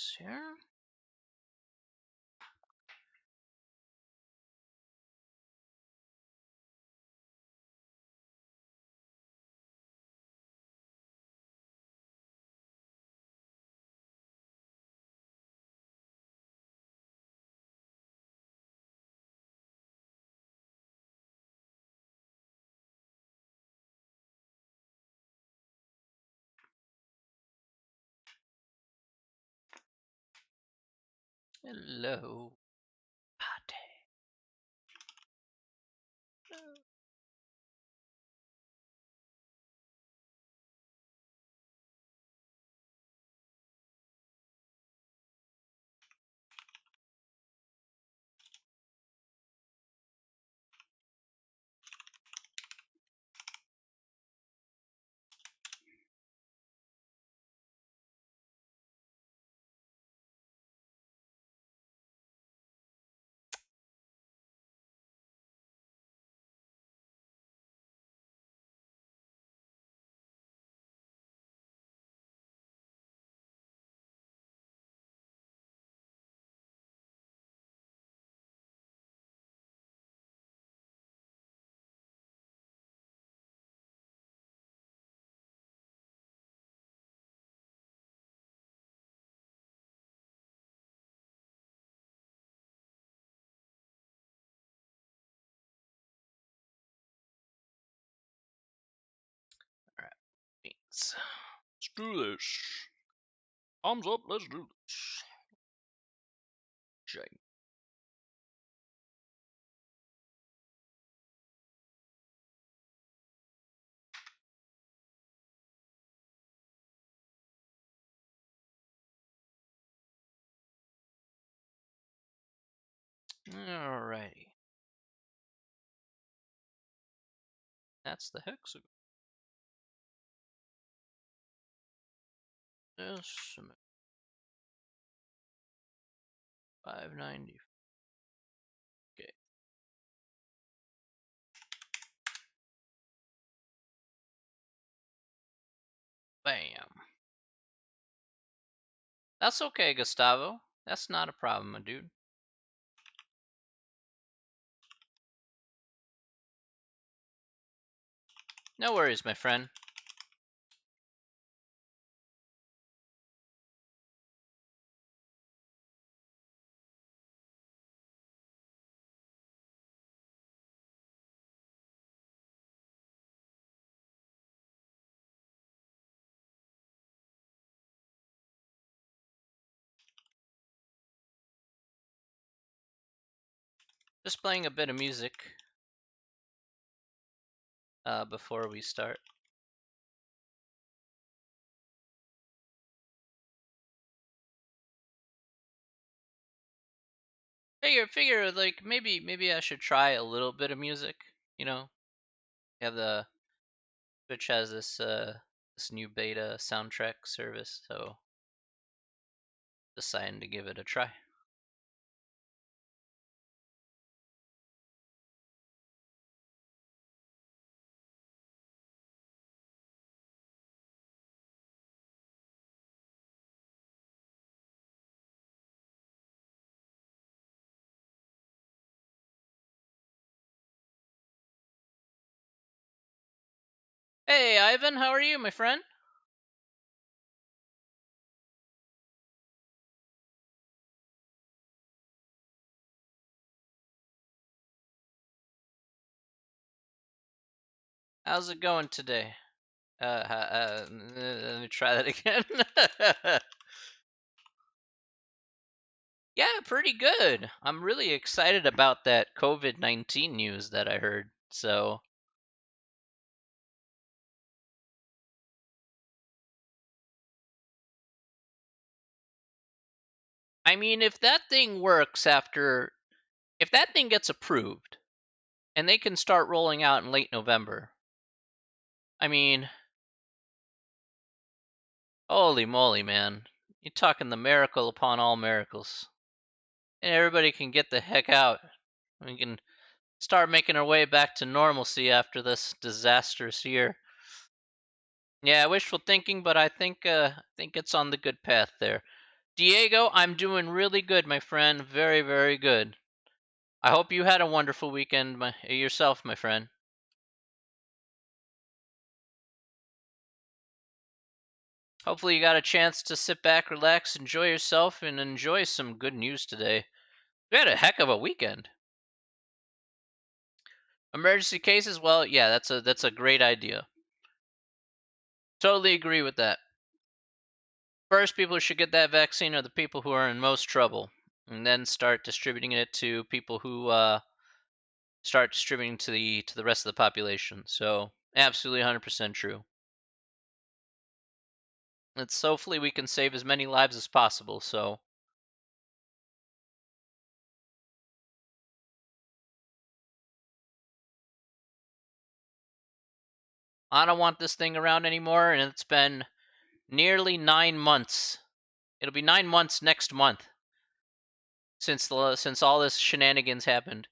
this here. Hello, Pate. Alright, beans. Let's do this. Thumbs up, let's do this. Jake. Alrighty. That's the hexagon. This 590. Okay. Bam. That's okay, Gustavo. That's not a problem, my dude. No worries, my friend. Just playing a bit of music before we start. Figure like maybe I should try a little bit of music. You know, have the Twitch has this new beta soundtrack service, so deciding to give it a try. Hey, Ivan, how are you, my friend? How's it going today? Let me try that again. Yeah, pretty good. I'm really excited about that COVID-19 news that I heard. So, I mean, if that thing works if that thing gets approved and they can start rolling out in late November, I mean, holy moly, man. You're talking the miracle upon all miracles. And everybody can get the heck out. We can start making our way back to normalcy after this disastrous year. Yeah, wishful thinking, but I think it's on the good path there. Diego, I'm doing really good, my friend. Very, very good. I hope you had a wonderful weekend yourself, my friend. Hopefully, you got a chance to sit back, relax, enjoy yourself, and enjoy some good news today. We had a heck of a weekend. Emergency cases, well, yeah, that's a great idea. Totally agree with that. First people who should get that vaccine are the people who are in most trouble, and then start distributing it to people who start distributing to the rest of the population. So, absolutely 100% true. It's hopefully we can save as many lives as possible. So, I don't want this thing around anymore, and it's been nearly 9 months. It'll be 9 months next month since all this shenanigans happened.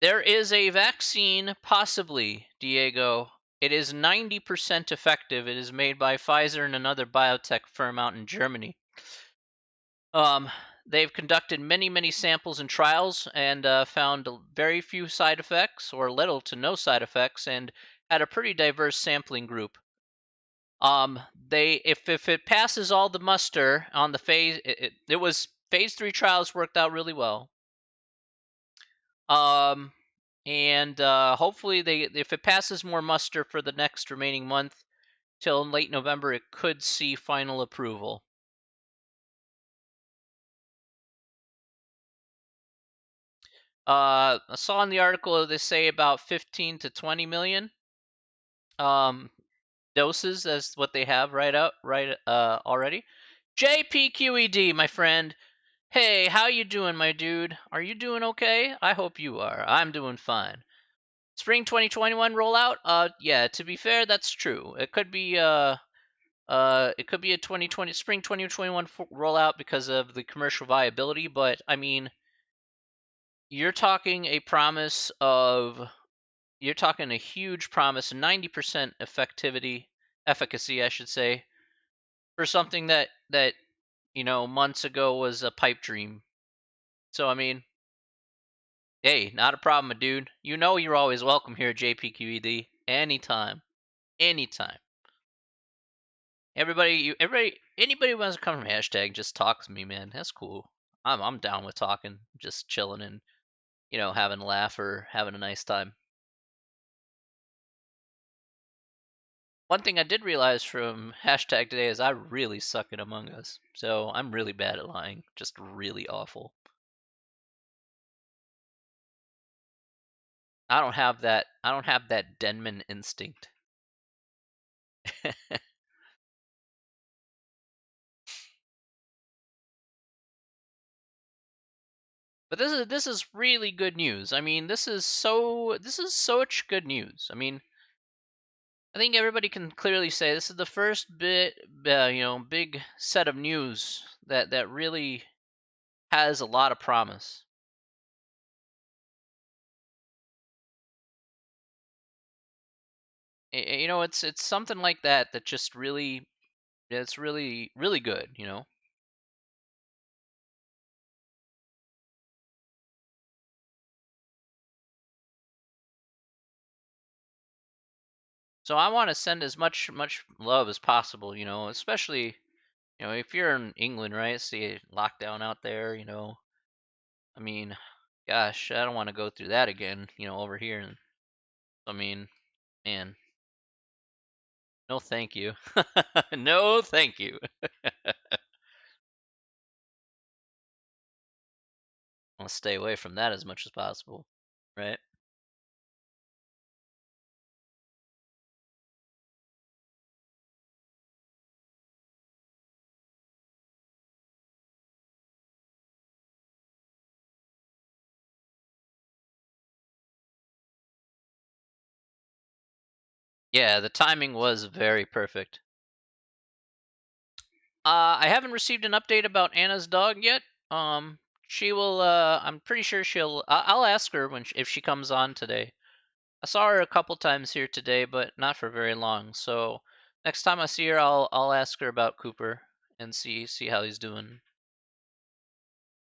There is a vaccine, possibly, Diego. It is 90% effective. It is made by Pfizer and another biotech firm out in Germany. Um, they've conducted many, many samples and trials and found very few side effects or little to no side effects, and had a pretty diverse sampling group. They if it passes all the muster on the phase, it was phase 3 trials worked out really well. Um, and hopefully if it passes more muster for the next remaining month till late November, it could see final approval. I saw in the article they say about 15 to 20 million um, doses as what they have right already. JPQED, my friend. Hey, how you doing, my dude? Are you doing okay? I hope you are. I'm doing fine. Spring 2021 rollout? Yeah, to be fair, that's true. It could be a 2020 spring 2021 rollout because of the commercial viability, but I mean, you're talking a promise of you're talking a huge promise, 90% efficacy, I should say, for something that months ago was a pipe dream. So I mean, hey, not a problem, my dude. You know you're always welcome here at JPQED. Anytime. Anytime. Anybody who wants to come from hashtag, just talk to me, man. That's cool. I'm down with talking, just chilling and having a laugh or having a nice time. One thing I did realize from hashtag today is I really suck at Among Us. So I'm really bad at lying. Just really awful. I don't have that Denman instinct. But this is really good news. I mean, this is such good news. I mean, I think everybody can clearly say this is the first big set of news that really has a lot of promise. It's something like that just really, it's really really good. So I want to send as much love as possible. Especially if you're in England, right? See lockdown out there. I mean, gosh, I don't want to go through that again. Over here. And I mean, man, no, thank you. No, thank you. I'll stay away from that as much as possible, right? Yeah, the timing was very perfect. I haven't received an update about Anna's dog yet. She will. I'm pretty sure she'll. I'll ask her if she comes on today. I saw her a couple times here today, but not for very long. So next time I see her, I'll ask her about Cooper and see how he's doing.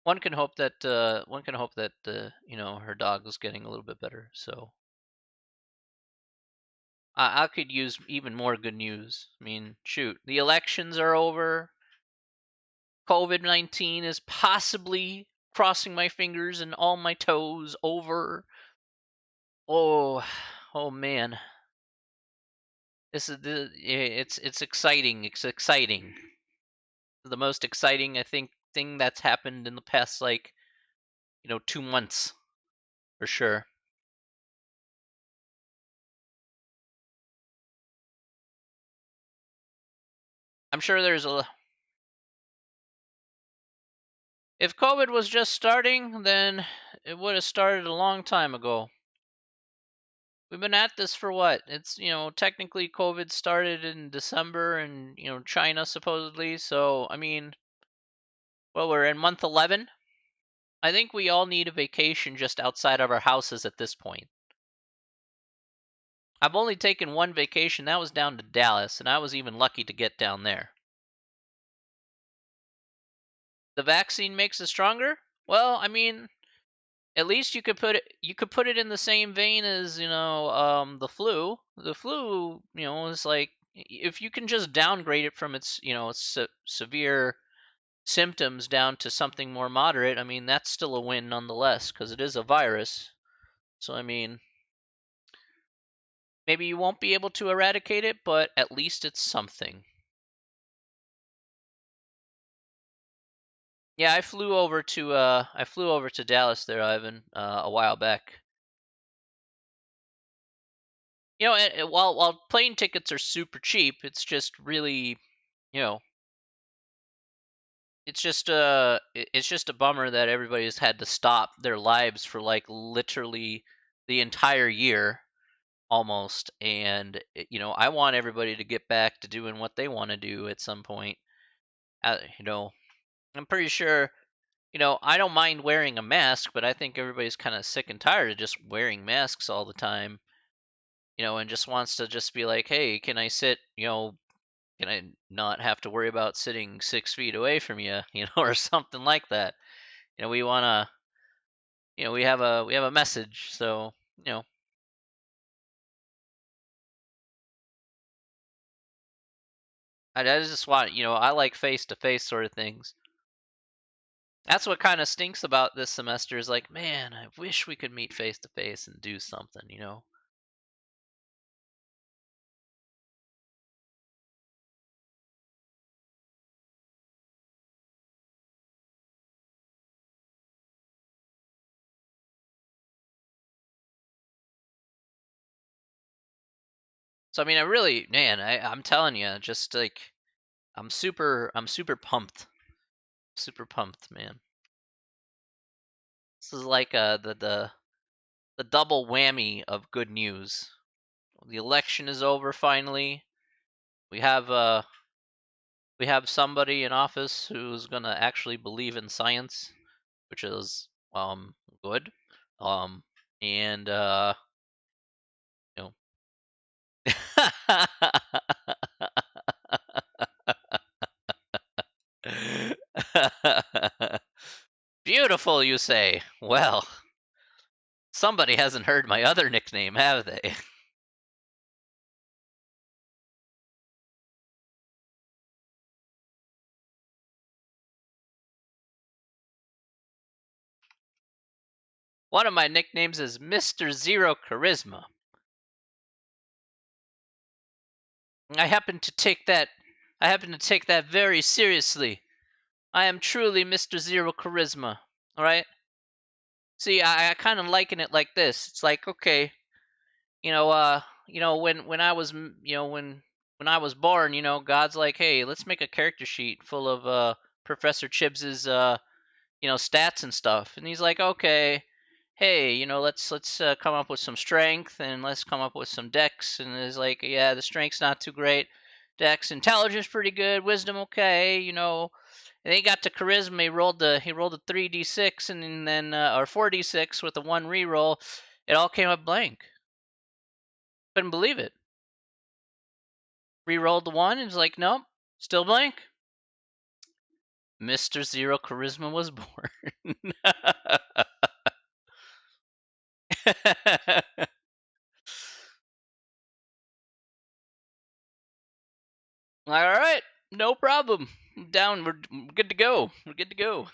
One can hope that her dog is getting a little bit better. So I could use even more good news. I mean, shoot, the elections are over. COVID-19 is possibly, crossing my fingers and all my toes, over. Oh, oh man, it's exciting. It's exciting. The most exciting, I think, thing that's happened in the past, like, 2 months for sure. I'm sure there's a. If COVID was just starting, then it would have started a long time ago. We've been at this for what? It's, technically COVID started in December and, China supposedly. So, I mean, well, we're in month 11. I think we all need a vacation just outside of our houses at this point. I've only taken one vacation. That was down to Dallas, and I was even lucky to get down there. The vaccine makes it stronger? Well, I mean, at least you could put it in the same vein as, the flu. The flu, is like, if you can just downgrade it from its, severe symptoms down to something more moderate, I mean, that's still a win nonetheless because it is a virus. So, I mean, maybe you won't be able to eradicate it, but at least it's something. Yeah, I flew over to Dallas there, Ivan, a while back. While plane tickets are super cheap, it's just really, you know, it's just a bummer that everybody's had to stop their lives for, like, literally the entire year almost. And I want everybody to get back to doing what they want to do at some point. uh, you know I'm pretty sure, I don't mind wearing a mask, but I think everybody's kind of sick and tired of just wearing masks all the time, and just wants to just be like, hey, can I sit, can I not have to worry about sitting 6 feet away from you, or something like that. We want to, we have a message. So, I just want, I like face to face sort of things. That's what kind of stinks about this semester is, like, man, I wish we could meet face to face and do something. So, I mean, I really, man, I'm telling you, just like, I'm super pumped. Super pumped, man. This is like, the double whammy of good news. The election is over finally. We have uh we have somebody in office who's gonna actually believe in science, which is, good. Um and you know Beautiful, you say. Well, somebody hasn't heard my other nickname, have they? One of my nicknames is Mr. Zero Charisma. I happen to take that I happen to take that very seriously. I am truly Mr. Zero Charisma. All right? See, I kind of liken it like this. It's like, okay, when I was, when I was born, God's like, hey, let's make a character sheet full of Professor Chibbs's, stats and stuff. And he's like, okay, hey, let's come up with some strength, and let's come up with some dex. And it's like, yeah, the strength's not too great. Dex, intelligence pretty good, wisdom okay, And then he got to charisma. He rolled a 3d6, and then or 4d6 with a one reroll. It all came up blank. Couldn't believe it. Rerolled the one, and was like, nope, still blank. Mr. Zero Charisma was born. All right, no problem. I'm down. We're good to go. We're good to go.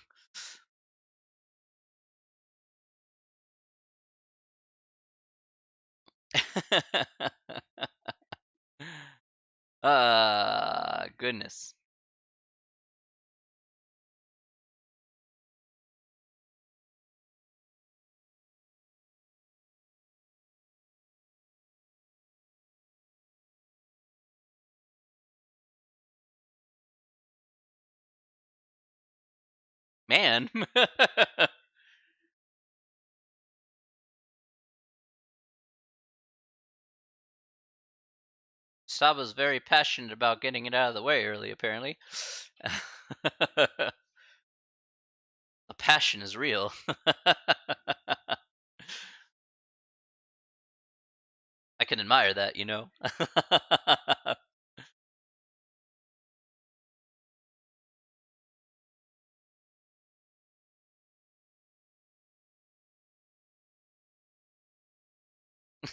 Goodness. Man. Saba's very passionate about getting it out of the way early, apparently. The passion is real. I can admire that, you know.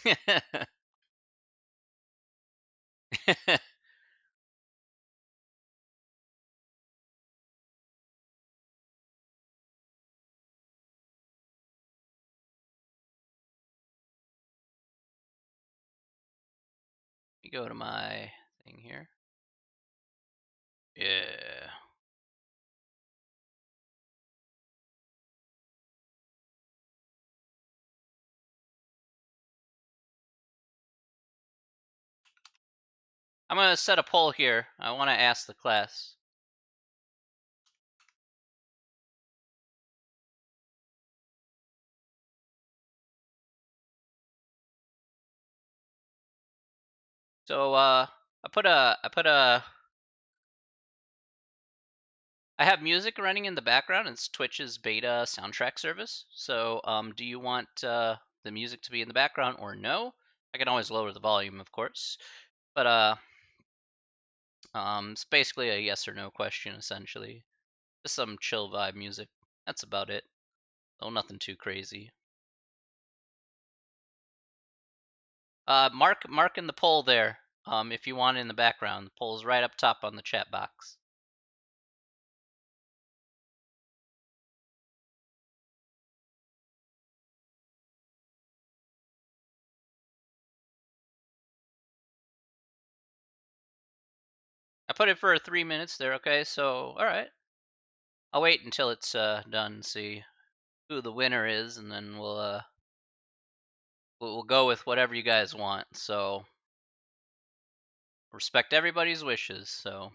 Let me go to my thing here. Yeah. I'm going to set a poll here. I want to ask the class. So I have music running in the background. It's Twitch's beta soundtrack service. So do you want the music to be in the background or no? I can always lower the volume, of course. But it's basically a yes or no question essentially. Just some chill vibe music. That's about it. Oh, nothing too crazy. Mark in the poll there. If you want it in the background, the poll's right up top on the chat box. I put it for 3 minutes there. Okay, so all right. I'll wait until it's done and see who the winner is, and then we'll go with whatever you guys want. So respect everybody's wishes. So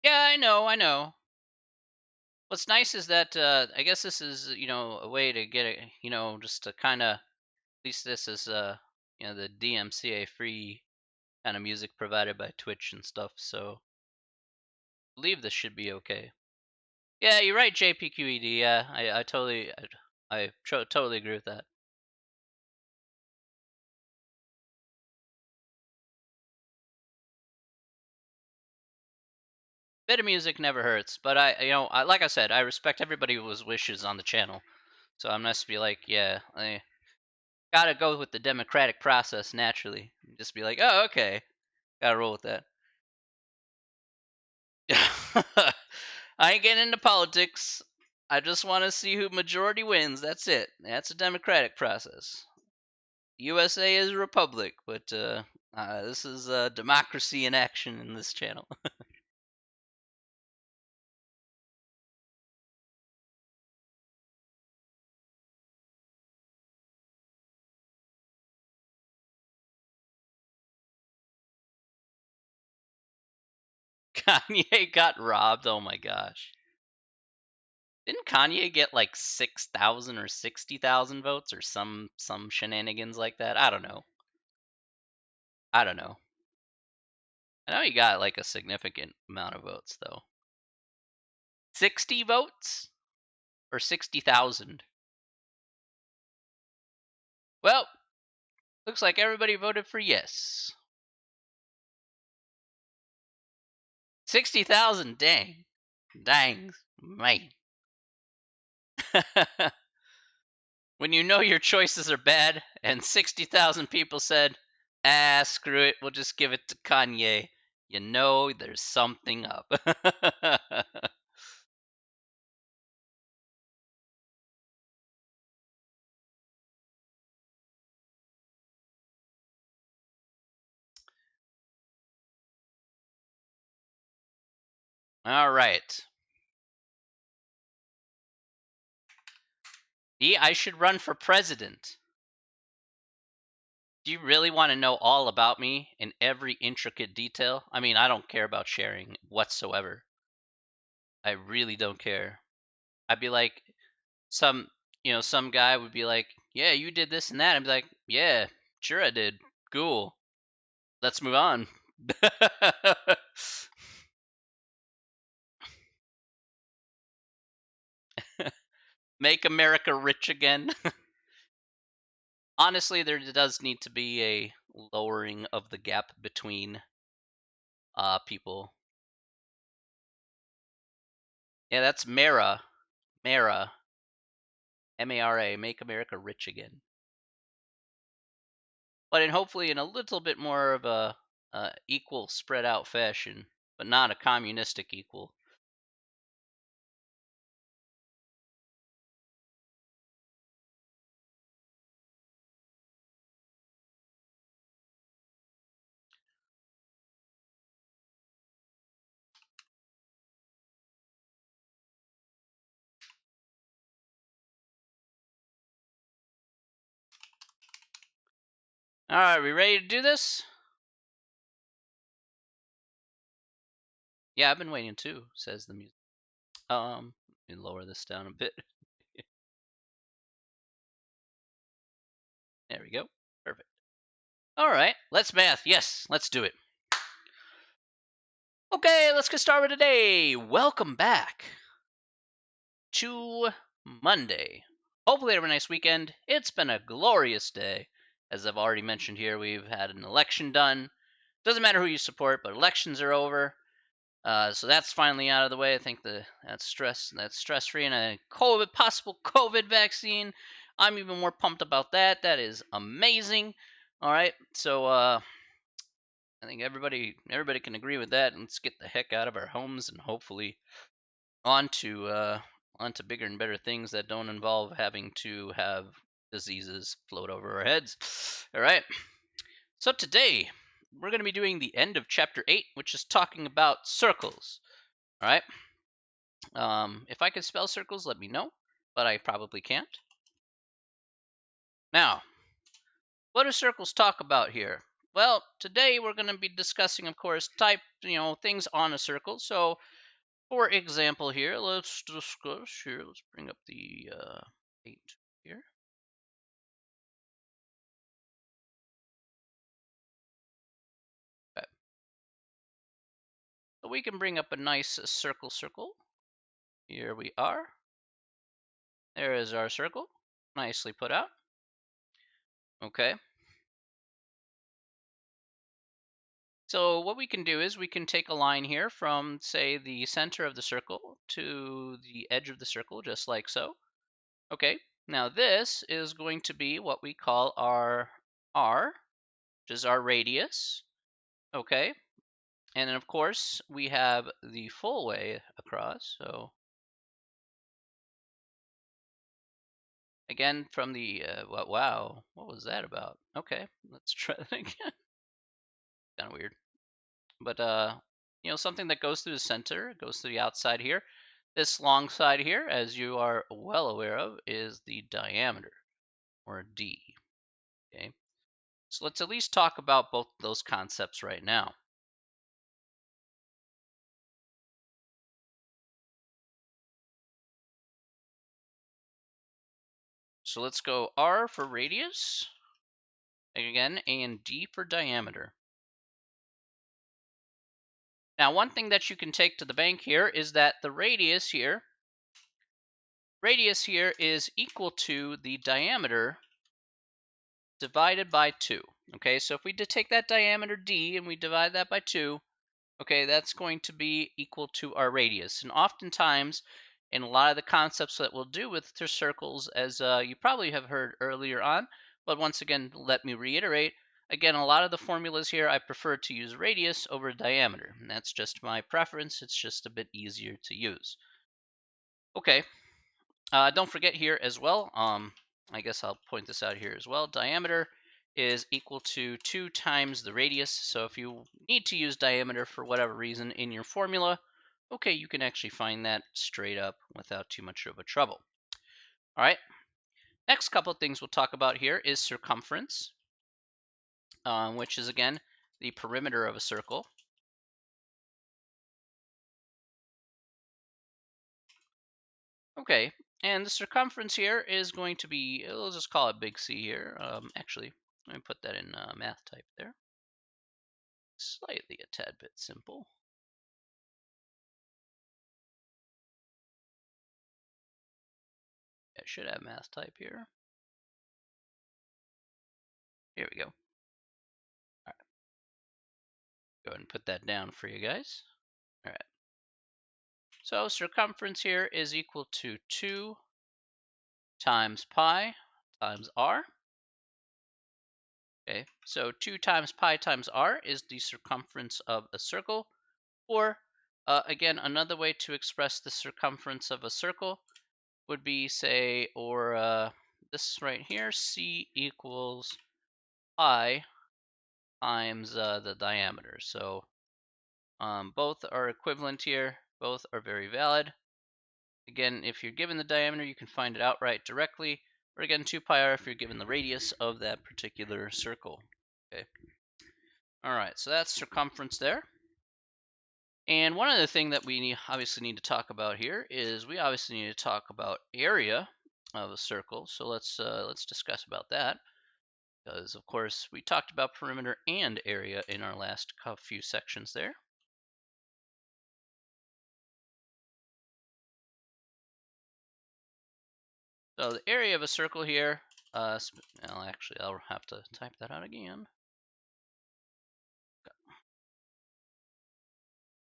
yeah, I know, I know. What's nice is that I guess this is a way to get it, just to kind of, at least this is the DMCA free kind of music provided by Twitch and stuff. So I believe this should be okay. Yeah, you're right, JPQED. Yeah, I totally totally agree with that. Bit of music never hurts, but like I said, I respect everybody's wishes on the channel. So I'm not to be like, yeah, I gotta go with the democratic process naturally. Just be like, oh, okay, gotta roll with that. I ain't getting into politics. I just want to see who majority wins. That's it. That's a democratic process. USA is a republic, but this is democracy in action in this channel. Kanye got robbed. Oh my gosh. Didn't Kanye get like 6,000 or 60,000 votes or some shenanigans like that? I don't know. I don't know. I know he got like a significant amount of votes though. 60 votes or 60,000? Well, looks like everybody voted for yes. 60,000, dang. Dang, man. When you know your choices are bad and 60,000 people said, screw it, we'll just give it to Kanye, you know there's something up. All right. I should run for president. Do you really want to know all about me in every intricate detail? I mean, I don't care about sharing whatsoever. I really don't care. I'd be like, some guy would be like, "Yeah, you did this and that." I'd be like, "Yeah, sure I did. Cool. Let's move on." Make America rich again. Honestly, there does need to be a lowering of the gap between people. Yeah, that's Mara. Mara. Mara. Make America rich again. But hopefully in a little bit more of a equal spread out fashion, but not a communistic equal. All right, we ready to do this? Yeah, I've been waiting too, says the music. Let me lower this down a bit. There we go. Perfect. All right, let's math. Yes, let's do it. Okay, let's get started today. Welcome back to Monday. Hopefully, you have a nice weekend. It's been a glorious day. As I've already mentioned here, we've had an election done. Doesn't matter who you support, but elections are over. So that's finally out of the way. I think that's stress free, and a possible COVID vaccine. I'm even more pumped about that. That is amazing. All right, so I think everybody can agree with that. And let's get the heck out of our homes and hopefully onto onto bigger and better things that don't involve having to have diseases float over our heads. All right. So today we're going to be doing the end of chapter 8, which is talking about circles. All right. If I could spell circles, let me know, but I probably can't. Now, what do circles talk about here? Well, today we're going to be discussing, of course, things on a circle. So, for example, here, let's discuss here. Let's bring up the 8 here. Okay. So we can bring up a nice circle. Here we are. There is our circle, nicely put out. Okay. So what we can do is we can take a line here from, say, the center of the circle to the edge of the circle, just like so. Okay, now this is going to be what we call our R, which is our radius. Okay, and then of course we have the full way across. So again, from the, wow, what was that about? Okay, let's try that again. Kind of weird. But something that goes through the center, goes through the outside here. This long side here, as you are well aware of, is the diameter, or D. Okay, so let's at least talk about both those concepts right now. So let's go R for radius, again, and D for diameter. Now, one thing that you can take to the bank here is that the radius here is equal to the diameter divided by 2. Okay, so if we take that diameter d and we divide that by 2, okay, that's going to be equal to our radius. And oftentimes, in a lot of the concepts that we'll do with the circles, as you probably have heard earlier on, but once again, let me reiterate, again, a lot of the formulas here, I prefer to use radius over diameter. And that's just my preference. It's just a bit easier to use. Okay, don't forget here as well, I guess I'll point this out here as well. Diameter is equal to 2 times the radius. So if you need to use diameter for whatever reason in your formula, okay, you can actually find that straight up without too much of a trouble. All right, next couple of things we'll talk about here is circumference, which is again the perimeter of a circle. Okay, and the circumference here is going to be, we'll just call it big C here. Actually, let me put that in math type there. Slightly a tad bit simple. I should have math type here. Here we go. All right. Go ahead and put that down for you guys. All right. So circumference here is equal to 2 times pi times r. Okay, so 2 times pi times r is the circumference of a circle. Or, again, another way to express the circumference of a circle would be, say, or this right here, c equals pi times the diameter. So both are equivalent here. Both are very valid. Again, if you're given the diameter, you can find it outright directly. Or again, 2 pi r if you're given the radius of that particular circle. Okay. All right, so that's circumference there. And one other thing that we obviously need to talk about here is we obviously need to talk about area of a circle. So let's discuss about that, because of course we talked about perimeter and area in our last few sections there. So the area of a circle here, well, actually I'll have to type that out again.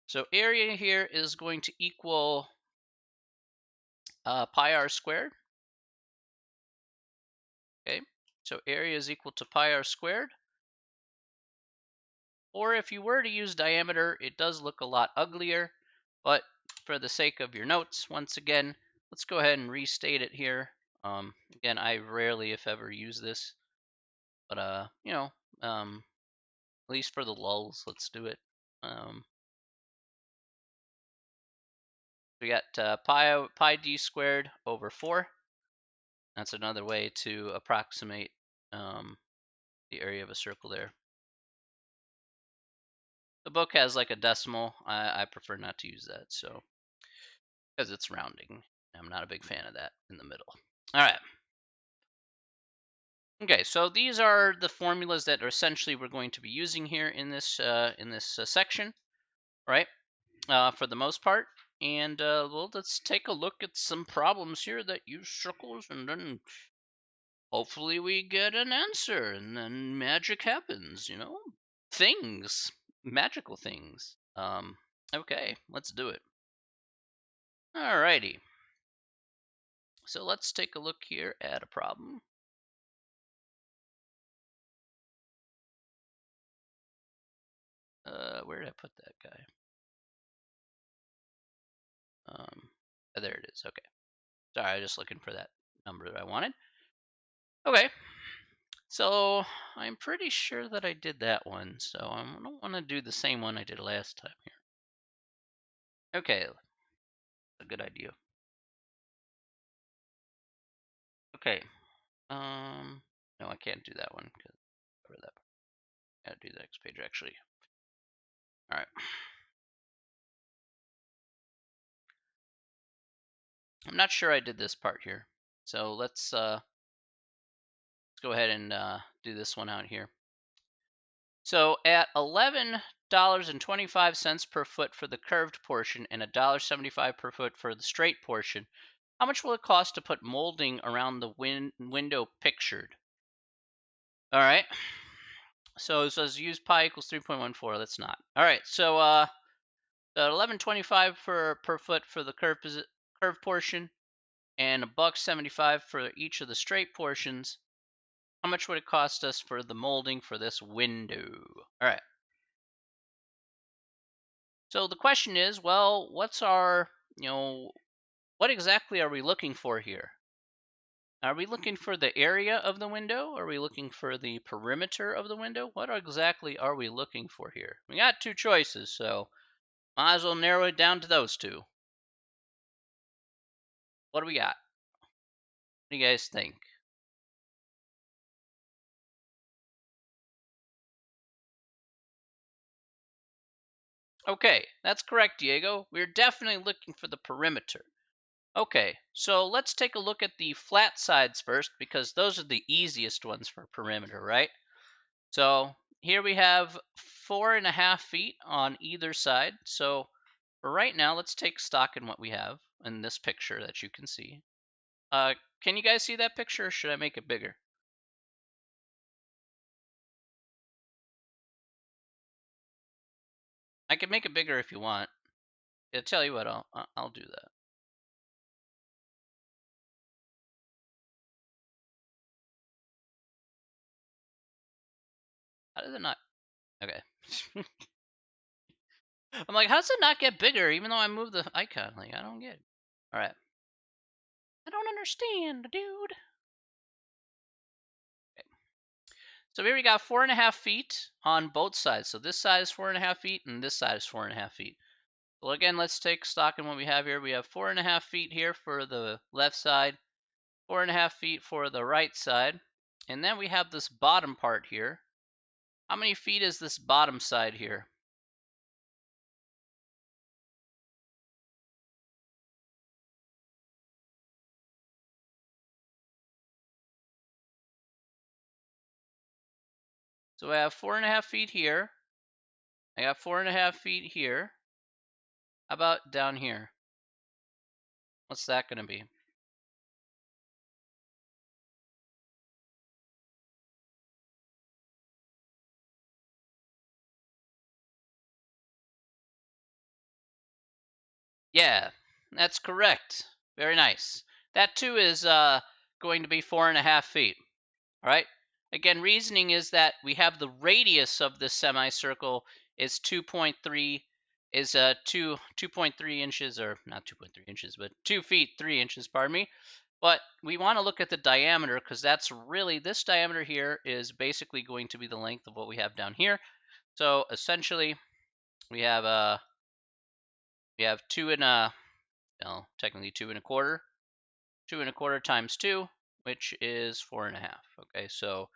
So area here is going to equal pi r squared. Okay, so area is equal to pi r squared. Or if you were to use diameter, it does look a lot uglier, but for the sake of your notes, once again, let's go ahead and restate it here. Again, I rarely, if ever, use this, but at least for the lulz, let's do it. We got pi d squared over 4. That's another way to approximate the area of a circle there. The book has like a decimal. I prefer not to use that, so because it's rounding. I'm not a big fan of that in the middle. All right. Okay, so these are the formulas that are essentially we're going to be using here in this section, right? For the most part. And well, let's take a look at some problems here that use circles, and then hopefully we get an answer, and then magic happens. Things, magical things. Okay, let's do it. Alrighty. So let's take a look here at a problem. Where did I put that guy? There it is. Okay. Sorry, I was just looking for that number that I wanted. Okay. So I'm pretty sure that I did that one. So I don't want to do the same one I did last time here. Okay. A good idea. Okay. No, I can't do that one because cover that. I gotta do the next page actually. All right. I'm not sure I did this part here. So let's go ahead and do this one out here. So at $11.25 per foot for the curved portion and $1.75 per foot for the straight portion, how much will it cost to put molding around the window pictured? All right. So it says use pi equals 3.14. That's not. All right. So 11.25 per foot for the curved portion and $1.75 for each of the straight portions. How much would it cost us for the molding for this window? All right. So the question is, well, what's our, what exactly are we looking for here? Are we looking for the area of the window? Are we looking for the perimeter of the window? What exactly are we looking for here? We got two choices, so might as well narrow it down to those two. What do we got? What do you guys think? Okay, that's correct, Diego. We're definitely looking for the perimeter. Okay, so let's take a look at the flat sides first because those are the easiest ones for perimeter, right? So here we have 4.5 feet on either side. So for right now, let's take stock in what we have in this picture that you can see. Can you guys see that picture or should I make it bigger? I can make it bigger if you want. I'll tell you what, I'll do that. How does it not? Okay. I'm like, how does it not get bigger even though I move the icon? Like, I don't get it. All right. I don't understand, dude. Okay. So here we got 4.5 feet on both sides. So this side is 4.5 feet and this side is 4.5 feet. Well, again, let's take stock in what we have here. We have 4.5 feet here for the left side, 4.5 feet for the right side. And then we have this bottom part here. How many feet is this bottom side here? So I have 4.5 feet here. I got 4.5 feet here. How about down here? What's that going to be? Yeah, that's correct. Very nice. That too is going to be 4.5 feet. All right. Again, reasoning is that we have the radius of this semicircle is 2.3 inches, or not 2.3 inches, but 2 feet 3 inches. Pardon me. But we want to look at the diameter because that's really this diameter here is basically going to be the length of what we have down here. So essentially, we have two and a well, technically 2.25. 2.25 times 2, which is 4.5. Okay, so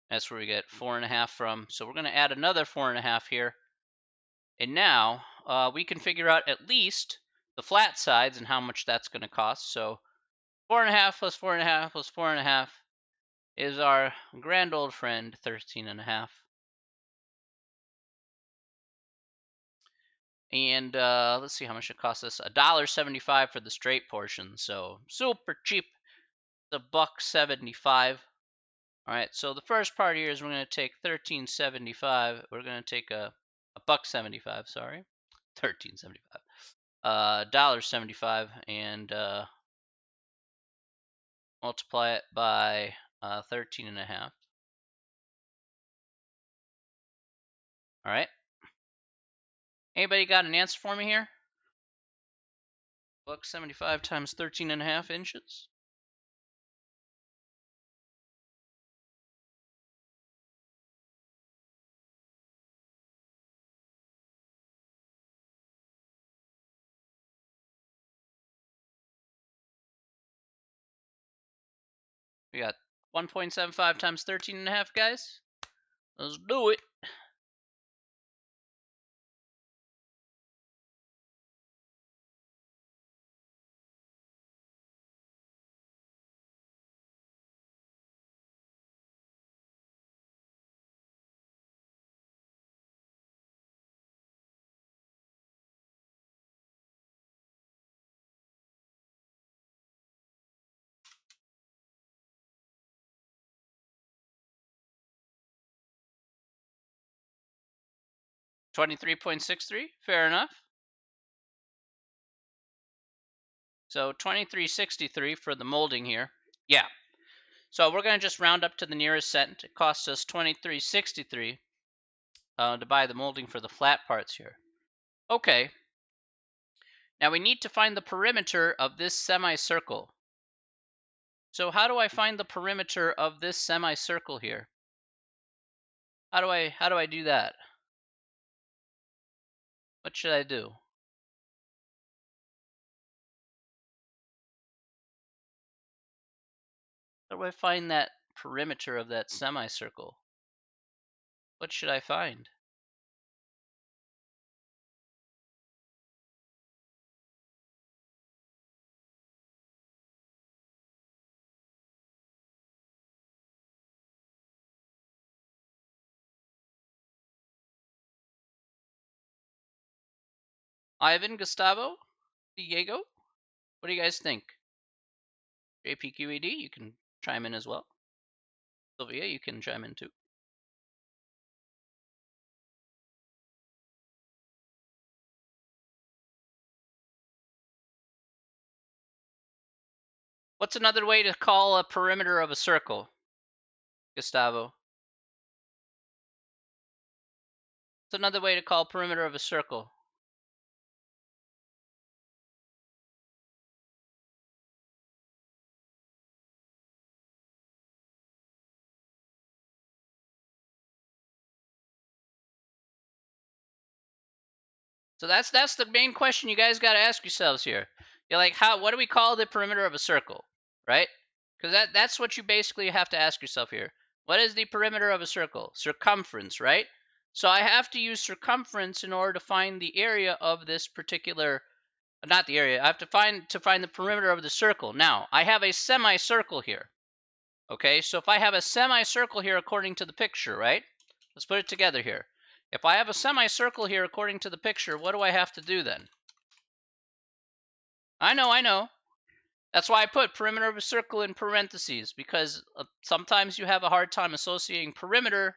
that's where we get 4.5 from. So we're going to add another 4.5 here. And now we can figure out at least the flat sides and how much that's going to cost. So 4.5 plus 4.5 plus 4.5 is our grand old friend 13.5. And let's see how much it costs us. $1.75 for the straight portion. So super cheap. The $1.75. All right, so the first part here is we're going to take 13.75. We're going to take a $1.75. Sorry, 13.75. $1.75 and multiply it by 13.5. All right. Anybody got an answer for me here? $1.75 times 13.5 inches. We got 1.75 times 13.5, guys. Let's do it. 23.63, fair enough. So 2363 for the molding here. Yeah. So we're going to just round up to the nearest cent. It costs us 2363 to buy the molding for the flat parts here. Okay. Now we need to find the perimeter of this semicircle. So how do I find the perimeter of this semicircle here? How do I do that? What should I do? How do I find that perimeter of that semicircle? What should I find? Ivan, Gustavo, Diego, what do you guys think? JPQED, you can chime in as well. Sylvia, you can chime in too. What's another way to call a perimeter of a circle, Gustavo? What's another way to call perimeter of a circle? So that's the main question you guys got to ask yourselves here. You're like, what do we call the perimeter of a circle, right? Because that's what you basically have to ask yourself here. What is the perimeter of a circle? Circumference, right? So I have to use circumference in order to find the area of this particular, not the area. I have to find the perimeter of the circle. Now I have a semicircle here. Okay, so if I have a semicircle here according to the picture, right? Let's put it together here. If I have a semicircle here according to the picture, what do I have to do then? I know. That's why I put perimeter of a circle in parentheses, because sometimes you have a hard time associating perimeter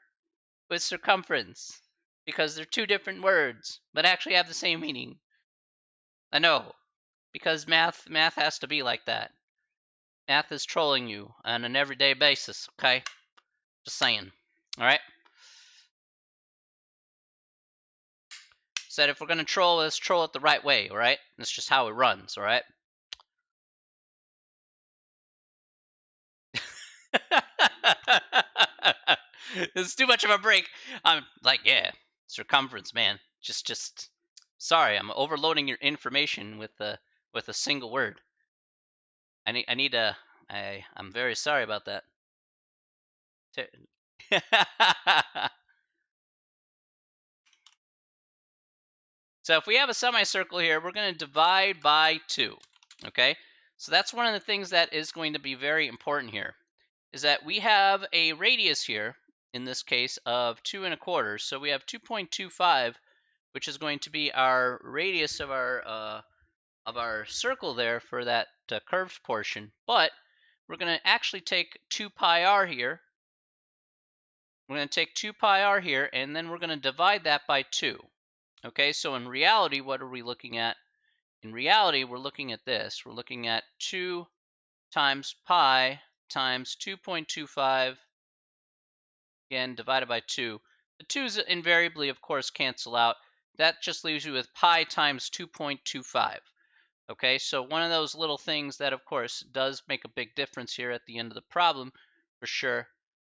with circumference, because they're two different words, but actually have the same meaning. I know, because math has to be like that. Math is trolling you on an everyday basis, okay? Just saying. All right? Said if we're going to troll, let's troll it the right way, all right? That's just how it runs, all right? It's too much of a break. I'm like, yeah, circumference, man. Just sorry, I'm overloading your information with a single word. I'm very sorry about that. So if we have a semicircle here, we're going to divide by 2, okay? So that's one of the things that is going to be very important here, is that we have a radius here, in this case, of 2 1/4. So we have 2.25, which is going to be our radius of our circle there for that curved portion. But we're going to actually take 2 pi r here. We're going to take 2 pi r here, and then we're going to divide that by 2. Okay, so in reality, what are we looking at? In reality, we're looking at this. We're looking at 2 times pi times 2.25, again, divided by 2. The 2's invariably, of course, cancel out. That just leaves you with pi times 2.25. Okay, so one of those little things that, of course, does make a big difference here at the end of the problem, for sure,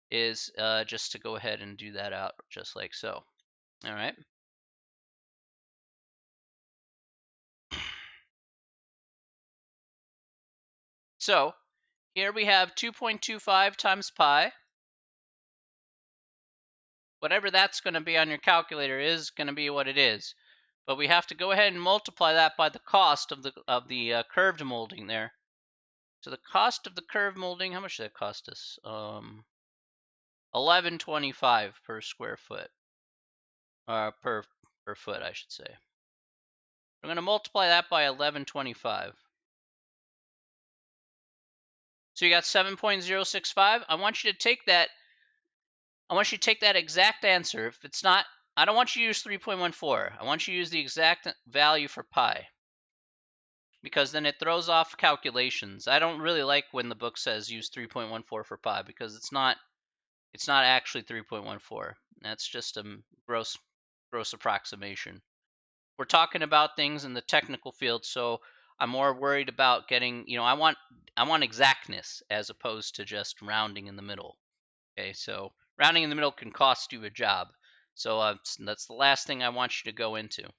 is just to go ahead and do that out just like so. All right. So here we have 2.25 times pi. Whatever that's going to be on your calculator is going to be what it is. But we have to go ahead and multiply that by the cost of the curved molding there. So the cost of the curved molding, how much did that cost us? $11.25 per square foot. Per foot, I should say. I'm going to multiply that by 11.25. So you got 7.065. I want you to take that exact answer. If it's not I don't want you to use 3.14. I want you to use the exact value for pi, because then it throws off calculations. I don't really like when the book says use 3.14 for pi, because it's not actually 3.14. That's just a gross approximation. We're talking about things in the technical field, so I'm more worried about getting, I want exactness as opposed to just rounding in the middle. Okay, so rounding in the middle can cost you a job. So that's the last thing I want you to go into. If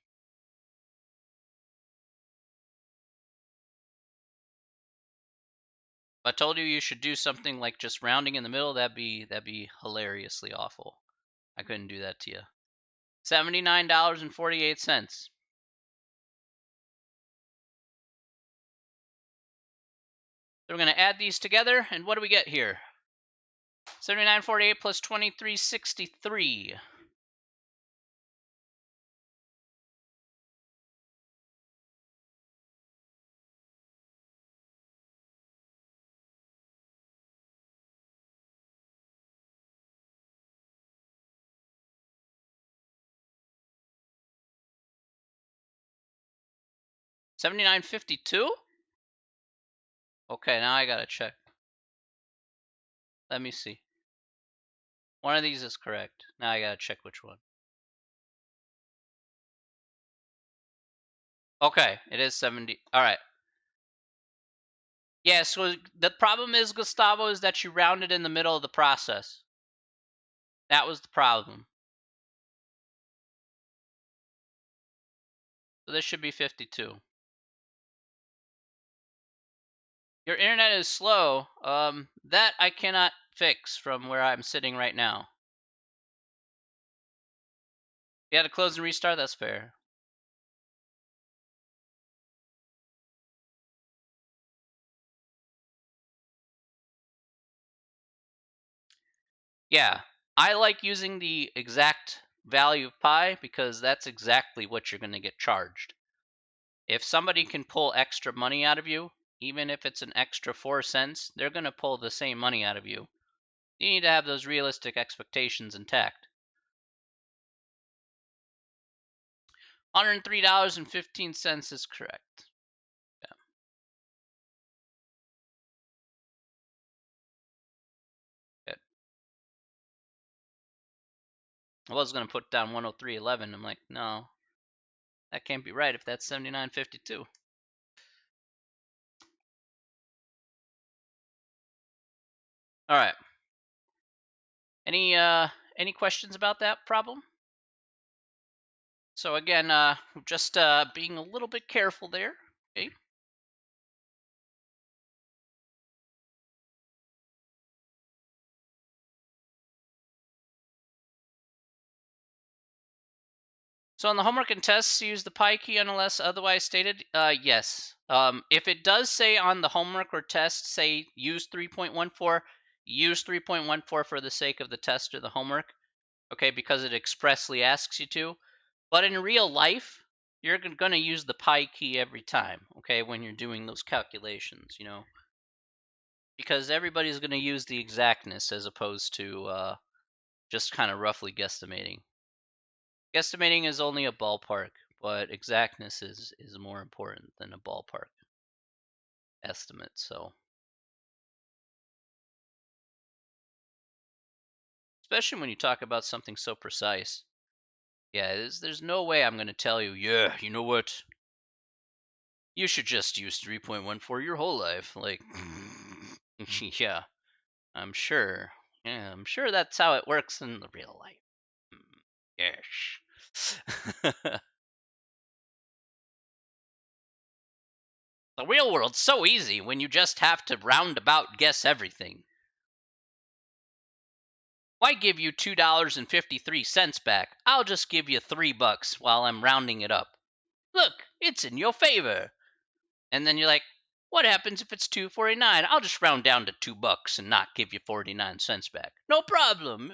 I told you should do something like just rounding in the middle, that'd be hilariously awful. I couldn't do that to you. $79.48. So we're going to add these together, and what do we get here? 79.48 plus 23.63. $79.52? Okay, now I gotta check. Let me see. One of these is correct. Now I gotta check which one. Okay, it is 70. All right. Yeah, so the problem is, Gustavo, is that you rounded in the middle of the process. That was the problem. So this should be 52. Your internet is slow. That I cannot fix from where I'm sitting right now. You had to close and restart? That's fair. Yeah, I like using the exact value of pi because that's exactly what you're going to get charged. If somebody can pull extra money out of you, even if it's an extra 4 cents, they're going to pull the same money out of you. You need to have those realistic expectations intact. $103.15 is correct. Yeah. Good. I was going to put down 103.11. I'm like, no, that can't be right if that's 79.52. All right. Any questions about that problem? So again, just being a little bit careful there. Okay. So on the homework and tests, use the pi key unless otherwise stated. Yes. If it does say on the homework or test, say use 3.14, use 3.14 for the sake of the test or the homework. Okay, because it expressly asks you to. But in real life, you're going to use the pi key every time. Okay, when you're doing those calculations, because everybody's going to use the exactness as opposed to just kind of roughly guesstimating. Guesstimating is only a ballpark, but exactness is more important than a ballpark estimate. So, especially when you talk about something so precise. Yeah, there's no way I'm going to tell you, yeah, you know what? You should just use 3.14 your whole life. Like, yeah, I'm sure. Yeah, I'm sure that's how it works in the real life. Yes. The real world's so easy when you just have to roundabout guess everything. Why give you $2.53 back? I'll just give you $3 while I'm rounding it up. Look, it's in your favor. And then you're like, what happens if it's 2.49? I'll just round down to $2 and not give you 49 cents back. No problem.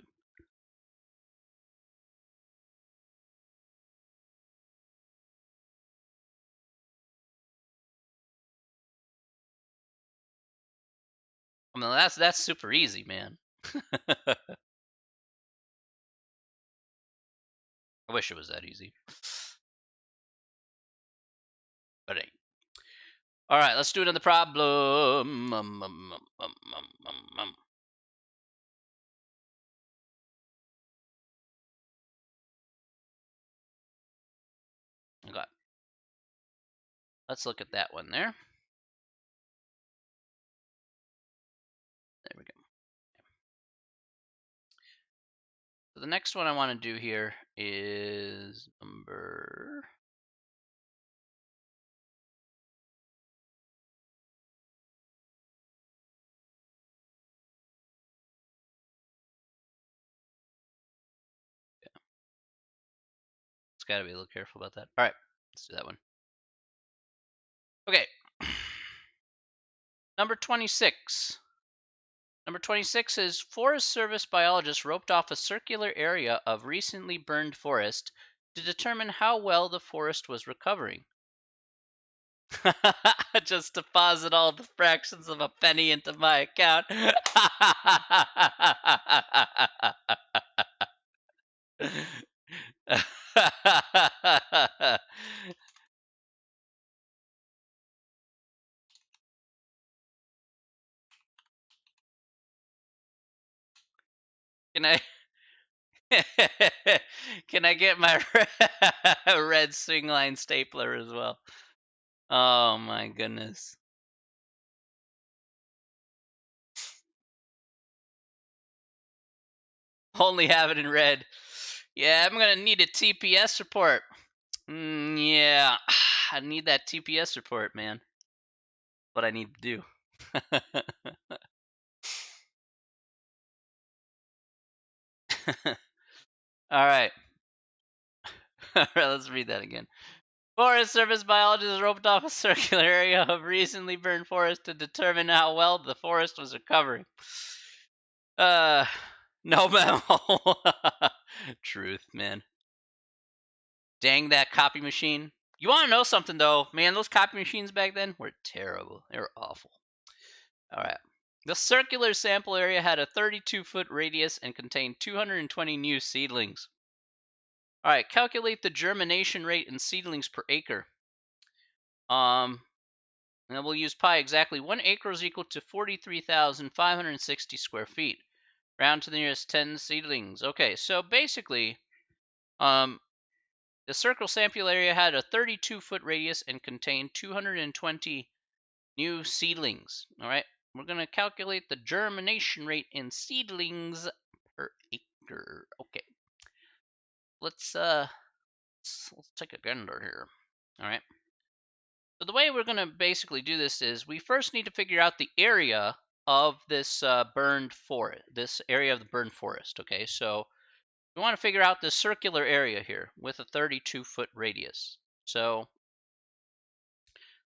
I mean, that's super easy, man. I wish it was that easy. But it ain't. All right, let's do another problem. Okay. Let's look at that one there. There we go. So the next one I want to do here is number... Yeah. It's got to be a little careful about that. All right, let's do that one. Okay. Number 26. Number 26 is Forest Service biologists roped off a circular area of recently burned forest to determine how well the forest was recovering. Just deposit all the fractions of a penny into my account. Can I can I get my red swing line stapler as well? Oh my goodness. Only have it in red. Yeah, I'm gonna need a TPS report. Yeah, I need that TPS report, man. What I need to do. All right. All right, let's read that again. Forest Service biologists roped off a circular area of recently burned forest to determine how well the forest was recovering. No memo. Truth, man. Dang that copy machine. You want to know something, though? Man, those copy machines back then were terrible. They were awful. All right. The circular sample area had a 32-foot radius and contained 220 new seedlings. All right, calculate the germination rate in seedlings per acre. And then we'll use pi. Exactly 1 acre is equal to 43,560 square feet. Round to the nearest 10 seedlings. Okay, so basically, the circle sample area had a 32-foot radius and contained 220 new seedlings. All right, we're going to calculate the germination rate in seedlings per acre. Okay, let's take a gander here. All right. So the way we're going to basically do this is we first need to figure out the area of this burned forest, this area of the burned forest. Okay, so we want to figure out this circular area here with a 32-foot radius. So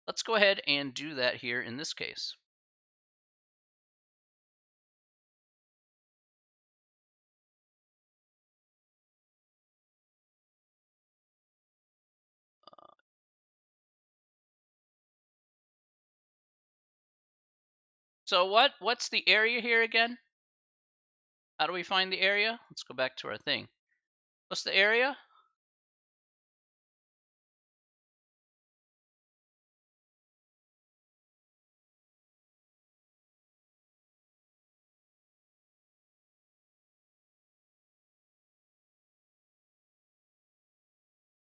let's go ahead and do that here in this case. So what's the area here again? How do we find the area? Let's go back to our thing. What's the area?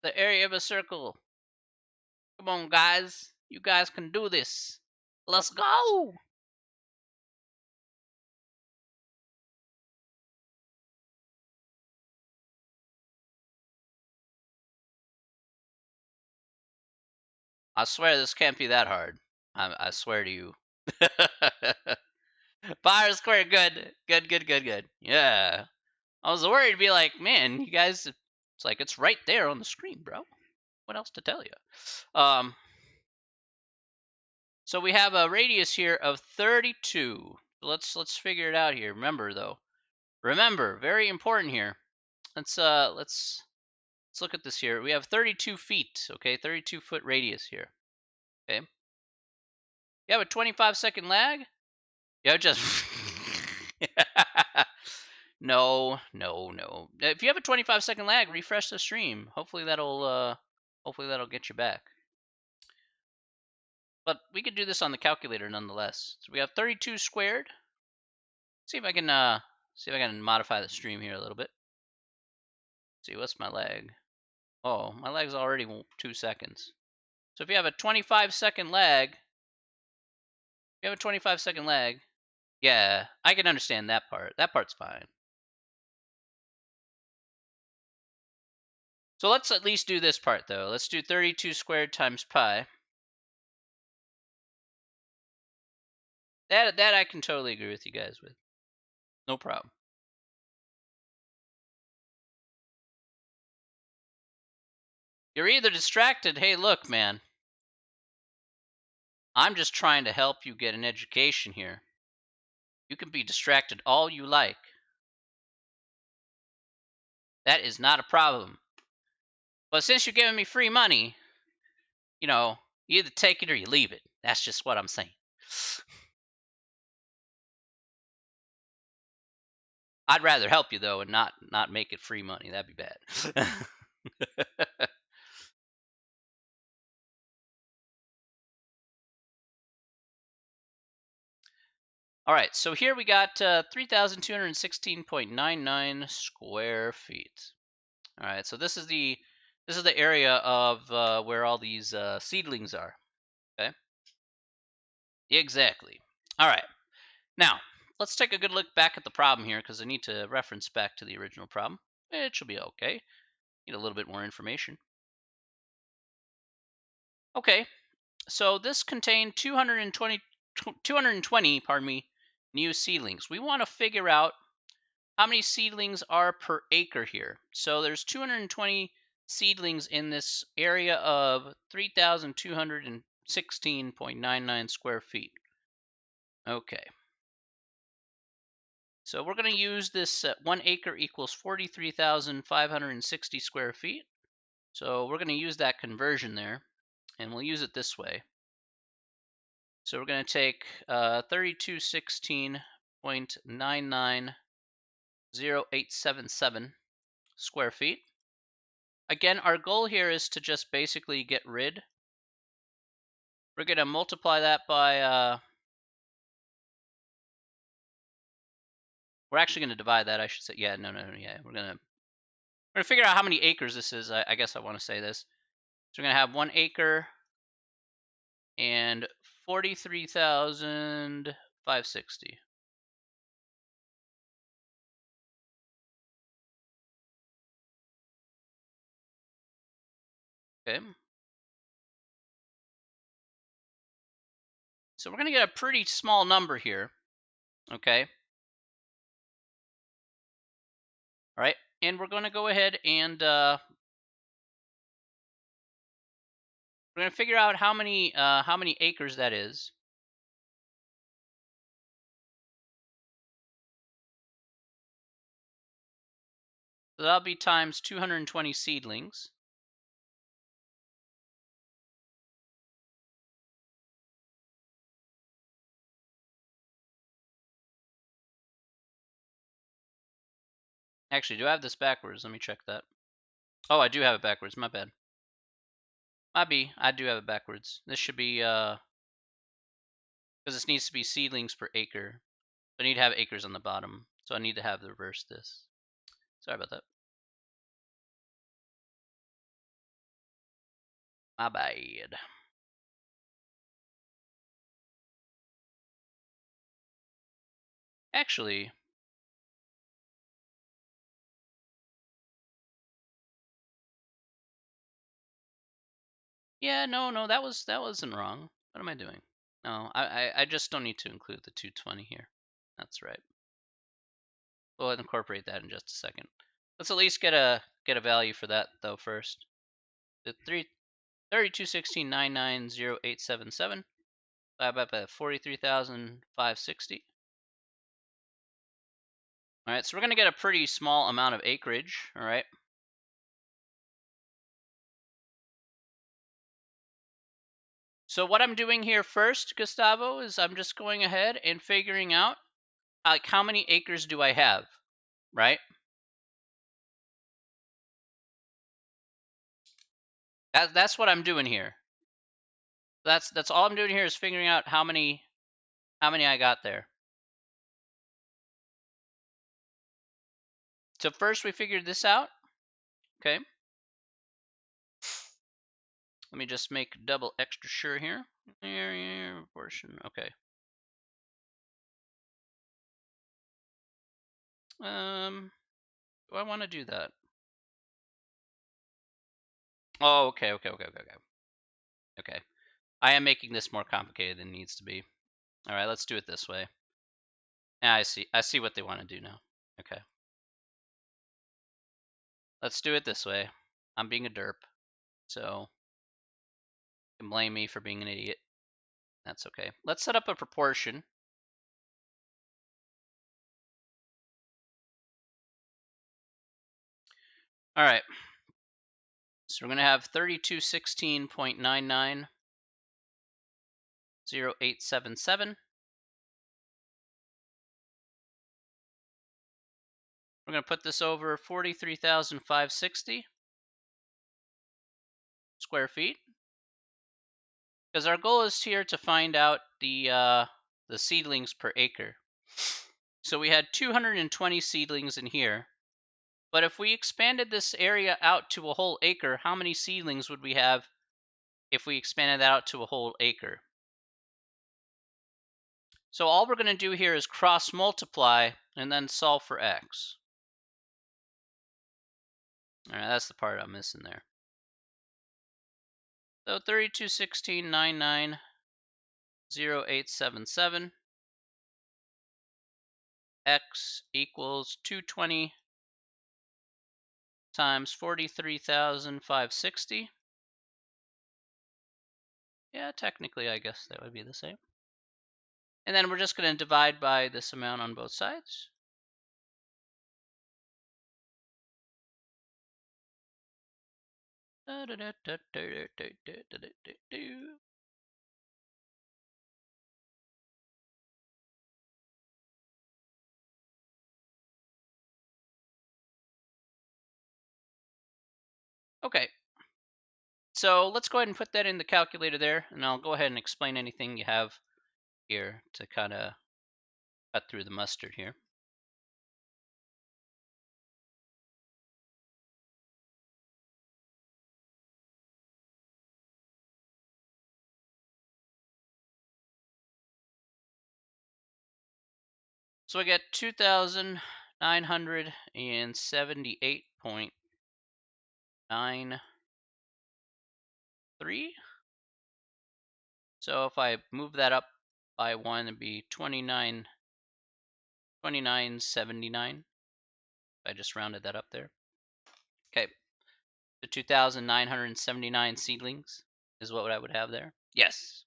The area of a circle. Come on, guys. You guys can do this. Let's go. I swear this can't be that hard. I swear to you. Fire square, good. Good. Yeah. I was worried to be like, man, you guys, it's like it's right there on the screen, bro. What else to tell you? So we have a radius here of 32. Let's figure it out here. Remember, very important here. Let's look at this here. We have 32 feet, okay? 32-foot radius here. Okay. You have a 25-second lag? Yeah, just No. If you have a 25-second lag, refresh the stream. Hopefully that'll get you back. But we could do this on the calculator nonetheless. So we have 32 squared. See if I can modify the stream here a little bit. See, what's my lag? Oh, my lag's already 2 seconds. So if you have a 25-second lag, yeah, I can understand that part. That part's fine. So let's at least do this part, though. Let's do 32 squared times pi. That I can totally agree with you guys with. No problem. You're either distracted. Hey, look, man. I'm just trying to help you get an education here. You can be distracted all you like. That is not a problem. But since you're giving me free money, you either take it or you leave it. That's just what I'm saying. I'd rather help you, though, and not make it free money. That'd be bad. All right, so here we got 3,216.99 square feet. All right, so this is the area of where all these seedlings are. Okay. Exactly. All right. Now let's take a good look back at the problem here because I need to reference back to the original problem. It should be okay. Need a little bit more information. Okay, so this contained 220, pardon me, new seedlings. We want to figure out how many seedlings are per acre here. So there's 220 seedlings in this area of 3,216.99 square feet. Okay. So we're going to use this 1 acre equals 43,560 square feet. So we're going to use that conversion there, and we'll use it this way. So we're going to take 3216.990877 square feet. Again, our goal here is to just basically get rid. We're going to multiply that by, we're actually going to divide that, I should say. Yeah, no, yeah. We're going to figure out how many acres this is. I guess I want to say this. So we're going to have 1 acre and 43,560. Okay. So we're going to get a pretty small number here. Okay. All right. And we're going to go ahead and we're going to figure out how many acres that is. So that'll be times 220 seedlings. Actually, do I have this backwards? Let me check that. Oh, I do have it backwards. My bad. I do have it backwards. This should be because this needs to be seedlings per acre. I need to have acres on the bottom, so I need to have the reverse this. Sorry about that. My bad. Actually, yeah, no, that wasn't wrong. What am I doing? No, I just don't need to include the 220 here. That's right. We'll incorporate that in just a second. Let's at least get a value for that though first. The 3216.990877 divided by 43,560. All right, so we're going to get a pretty small amount of acreage. All right. So what I'm doing here first, Gustavo, is I'm just going ahead and figuring out like how many acres do I have. right? That's what I'm doing here. That's all I'm doing here is figuring out how many I got there. So first we figured this out. Okay. Let me just make double extra sure here. Area portion. Okay. Do I want to do that? Oh, okay. Okay. I am making this more complicated than it needs to be. All right, let's do it this way. Yeah, I see. I see what they want to do now. Okay. Let's do it this way. I'm being a derp, so you can blame me for being an idiot. That's okay. Let's set up a proportion. All right. So we're going to have 3216.990877. We're going to put this over 43,560 square feet, because our goal is here to find out the seedlings per acre. So we had 220 seedlings in here, but if we expanded this area out to a whole acre, how many seedlings would we have if we expanded that out to a whole acre? So all we're going to do here is cross multiply and then solve for x. All right, that's the part I'm missing there. So 3216.990877 x equals 220 times 43,560. Yeah, technically I guess that would be the same. And then we're just going to divide by this amount on both sides. Okay, so let's go ahead and put that in the calculator there, and I'll go ahead and explain anything you have here to kind of cut through the mustard here. So I get 2,978.93. So if I move that up by one, it'd be 2979. I just rounded that up there. Okay, the 2,979 seedlings is what I would have there. Yes.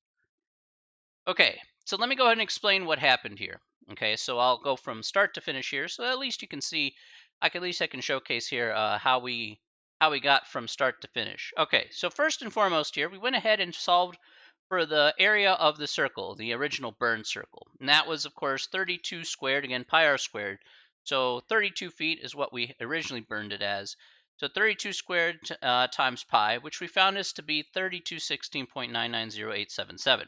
Okay, so let me go ahead and explain what happened here. Okay, so I'll go from start to finish here, so at least you can see. I can showcase here how we got from start to finish. Okay, so first and foremost here, we went ahead and solved for the area of the circle, the original burn circle, and that was of course 32 squared, again pi r squared. So 32 feet is what we originally burned it as. So 32 squared times pi, which we found is to be 3216.990877.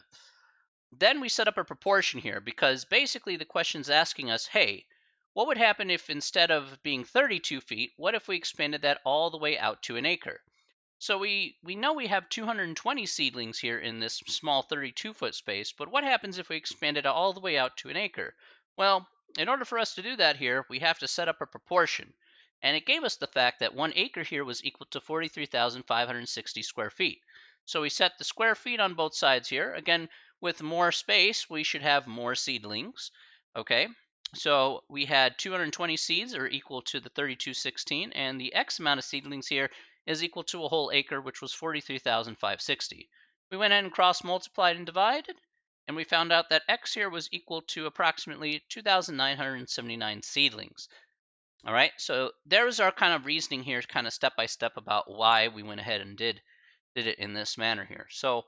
Then we set up a proportion here because basically the question's asking us, hey, what would happen if instead of being 32 feet, what if we expanded that all the way out to an acre? So we know we have 220 seedlings here in this small 32-foot space, but what happens if we expanded it all the way out to an acre? Well, in order for us to do that here, we have to set up a proportion. And it gave us the fact that 1 acre here was equal to 43,560 square feet. So we set the square feet on both sides here. Again, with more space, we should have more seedlings. Okay, so we had 220 seeds are equal to the 3216, and the X amount of seedlings here is equal to a whole acre, which was 43,560. We went ahead and cross multiplied and divided, and we found out that X here was equal to approximately 2,979 seedlings. All right, so there's our kind of reasoning here, kind of step by step about why we went ahead and did it in this manner here. So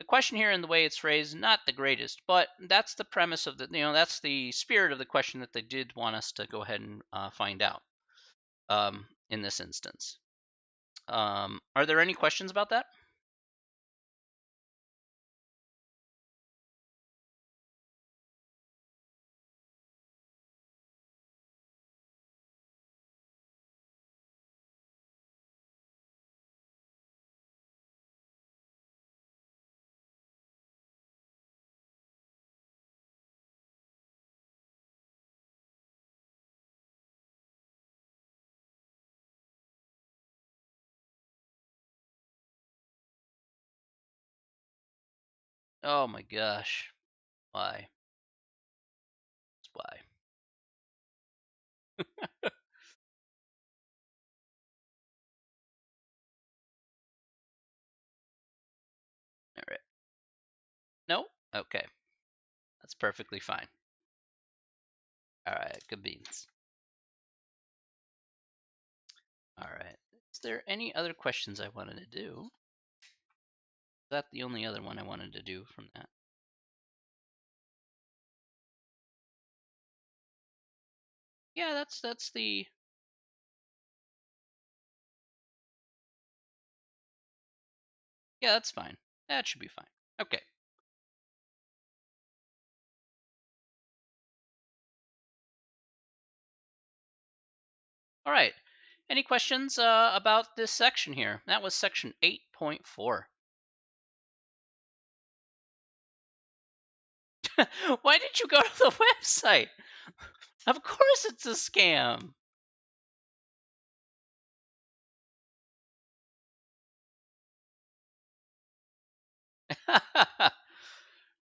the question here and the way it's phrased, not the greatest, but that's the premise of the, that's the spirit of the question that they did want us to go ahead and find out in this instance. Are there any questions about that? Oh my gosh. Why? Why? All right. No? Okay. That's perfectly fine. All right. Good beans. All right. Is there any other questions I wanted to do? Is that the only other one I wanted to do from that? Yeah, that's the. Yeah, that's fine. That should be fine. Okay. All right. Any questions about this section here? That was section 8.4. Why did you go to the website? Of course it's a scam.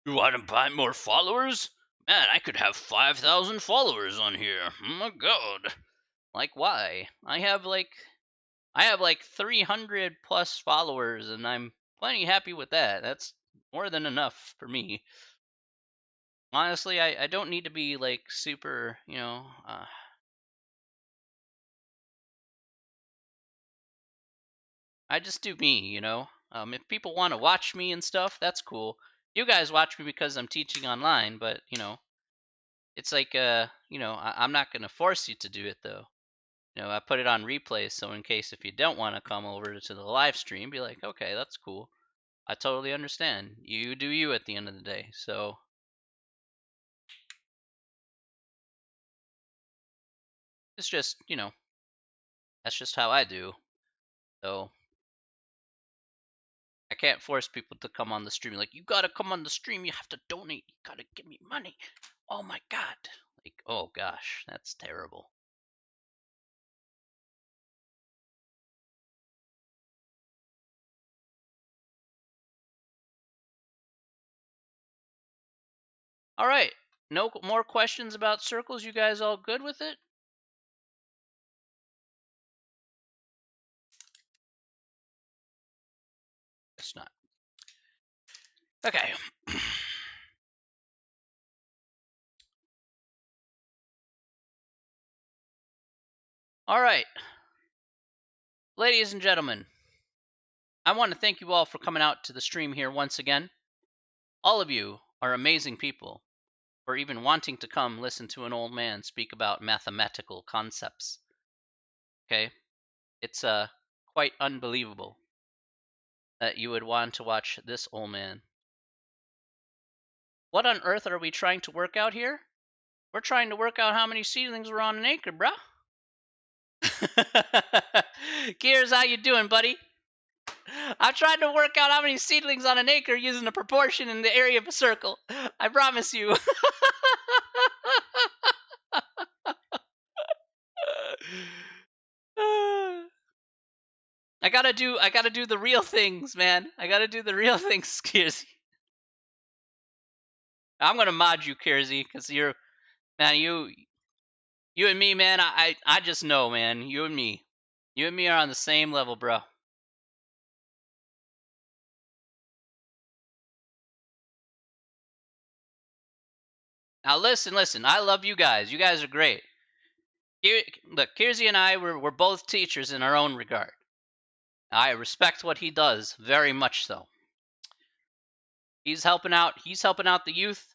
You want to buy more followers? Man, I could have 5,000 followers on here. Oh my god. Like why? I have like 300 plus followers and I'm plenty happy with that. That's more than enough for me. Honestly, I don't need to be like super, I just do me. If people want to watch me and stuff, that's cool. You guys watch me because I'm teaching online, but it's like I'm not gonna force you to do it though. I put it on replay, so in case if you don't want to come over to the live stream, be like, okay, that's cool. I totally understand. You do you at the end of the day. So it's just, that's just how I do. So I can't force people to come on the stream. Like, you gotta come on the stream. You have to donate. You gotta give me money. Oh my god. Like, oh gosh, that's terrible. All right. No more questions about circles. You guys all good with it? It's not. Okay. All right. Ladies and gentlemen, I want to thank you all for coming out to the stream here once again. All of you are amazing people for even wanting to come listen to an old man speak about mathematical concepts. Okay? It's quite unbelievable that you would want to watch this old man. What on earth are we trying to work out here? We're trying to work out how many seedlings were on an acre, bruh. Gears, how you doing, buddy? I'm trying to work out how many seedlings on an acre using a proportion in the area of a circle. I promise you. I gotta do the real things, man. I gotta do the real things, Kiersey. I'm gonna mod you, Kiersey, because man, you and me, man. I just know, man. You and me are on the same level, bro. Now listen. I love you guys. You guys are great. Look, Kiersey and I, we're both teachers in our own regard. I respect what he does very much so. He's helping out. He's helping out the youth.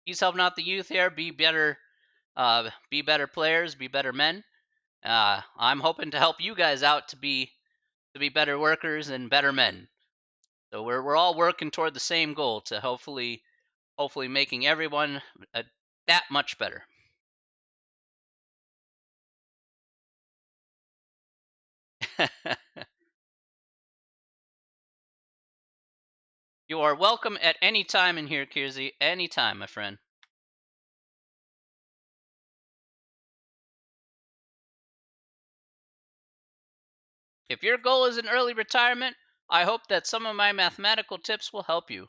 He's helping out the youth here. Be better players. Be better men. I'm hoping to help you guys out to be better workers and better men. So we're all working toward the same goal to hopefully making everyone that much better. You are welcome at any time in here, Kiersey. Any time, my friend. If your goal is an early retirement, I hope that some of my mathematical tips will help you.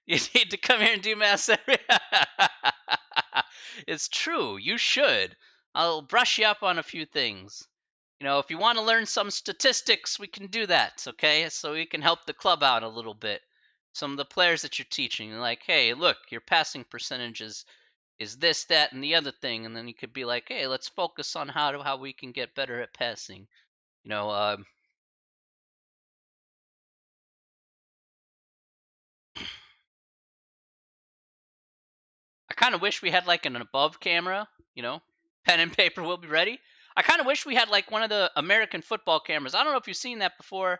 You need to come here and do math every. It's true. You should. I'll brush you up on a few things. If you want to learn some statistics, we can do that, okay? So we can help the club out a little bit. Some of the players that you're teaching, like, hey, look, your passing percentages is this, that, and the other thing, and then you could be like, hey, let's focus on how we can get better at passing. You know, I kind of wish we had like an above camera. You know, pen and paper will be ready. I kind of wish we had like one of the American football cameras. I don't know if you've seen that before,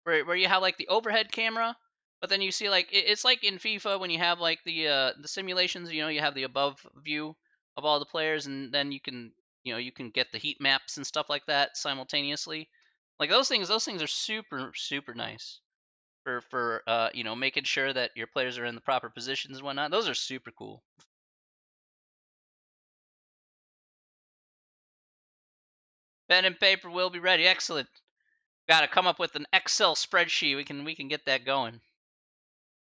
where you have like the overhead camera, but then you see like it's like in FIFA when you have like the simulations. You have the above view of all the players, and then you can get the heat maps and stuff like that simultaneously. Like those things are super super nice for making sure that your players are in the proper positions and whatnot. Those are super cool. Pen and paper will be ready. Excellent. Got to come up with an Excel spreadsheet. We can get that going.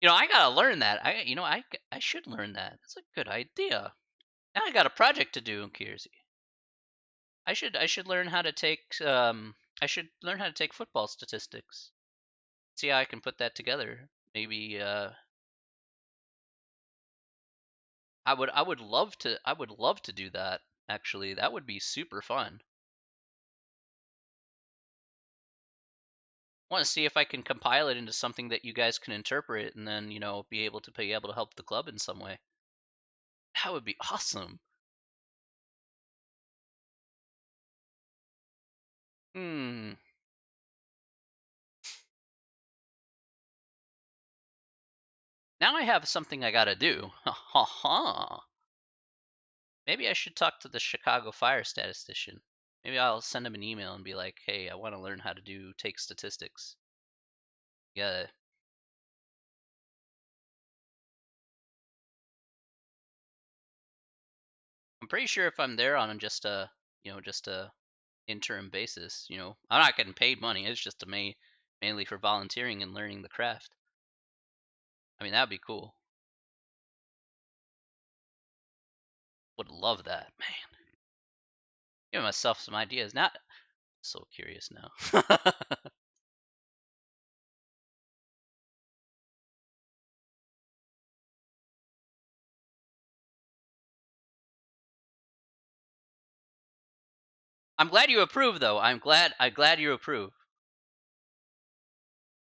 I gotta learn that. I should learn that. That's a good idea. Now I got a project to do, Kiersey. I should learn how to take football statistics. See how I can put that together. Maybe I would love to do that. Actually, that would be super fun. Want to see if I can compile it into something that you guys can interpret and then be able to help the club in some way. That would be awesome. Hmm. Now I have something I gotta do. Ha ha ha. Maybe I should talk to the Chicago Fire statistician. Maybe I'll send him an email and be like, "Hey, I want to learn how to take statistics." Yeah, I'm pretty sure if I'm there on just a interim basis, I'm not getting paid money. It's just mainly for volunteering and learning the craft. I mean, that'd be cool. Would love that, man. Giving myself some ideas. Not so curious now. I'm glad you approve, though. I'm glad you approve.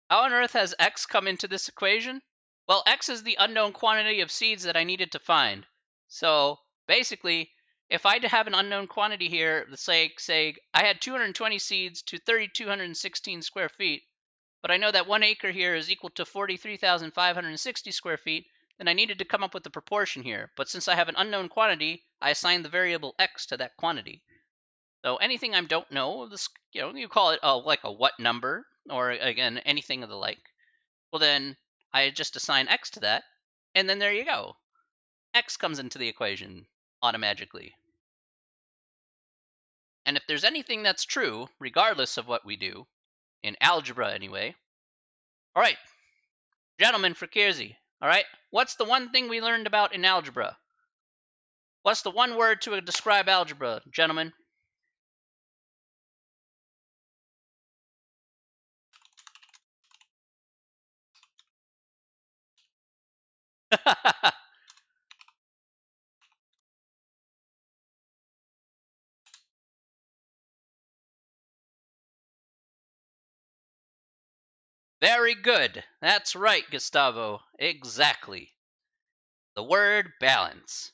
How on earth has X come into this equation? Well, X is the unknown quantity of seeds that I needed to find. So basically, if I have an unknown quantity here, let's say I had 220 seeds to 3,216 square feet, but I know that 1 acre here is equal to 43,560 square feet, then I needed to come up with the proportion here. But since I have an unknown quantity, I assign the variable X to that quantity. So anything I don't know, you call it like a what number, or again anything of the like. Well, then I just assign X to that, and then there you go. X comes into the equation automatically. And if there's anything that's true, regardless of what we do, in algebra anyway, all right, gentlemen for Kiersey, all right, what's the one thing we learned about in algebra? What's the one word to describe algebra, gentlemen? Very good. That's right, Gustavo. Exactly. The word balance.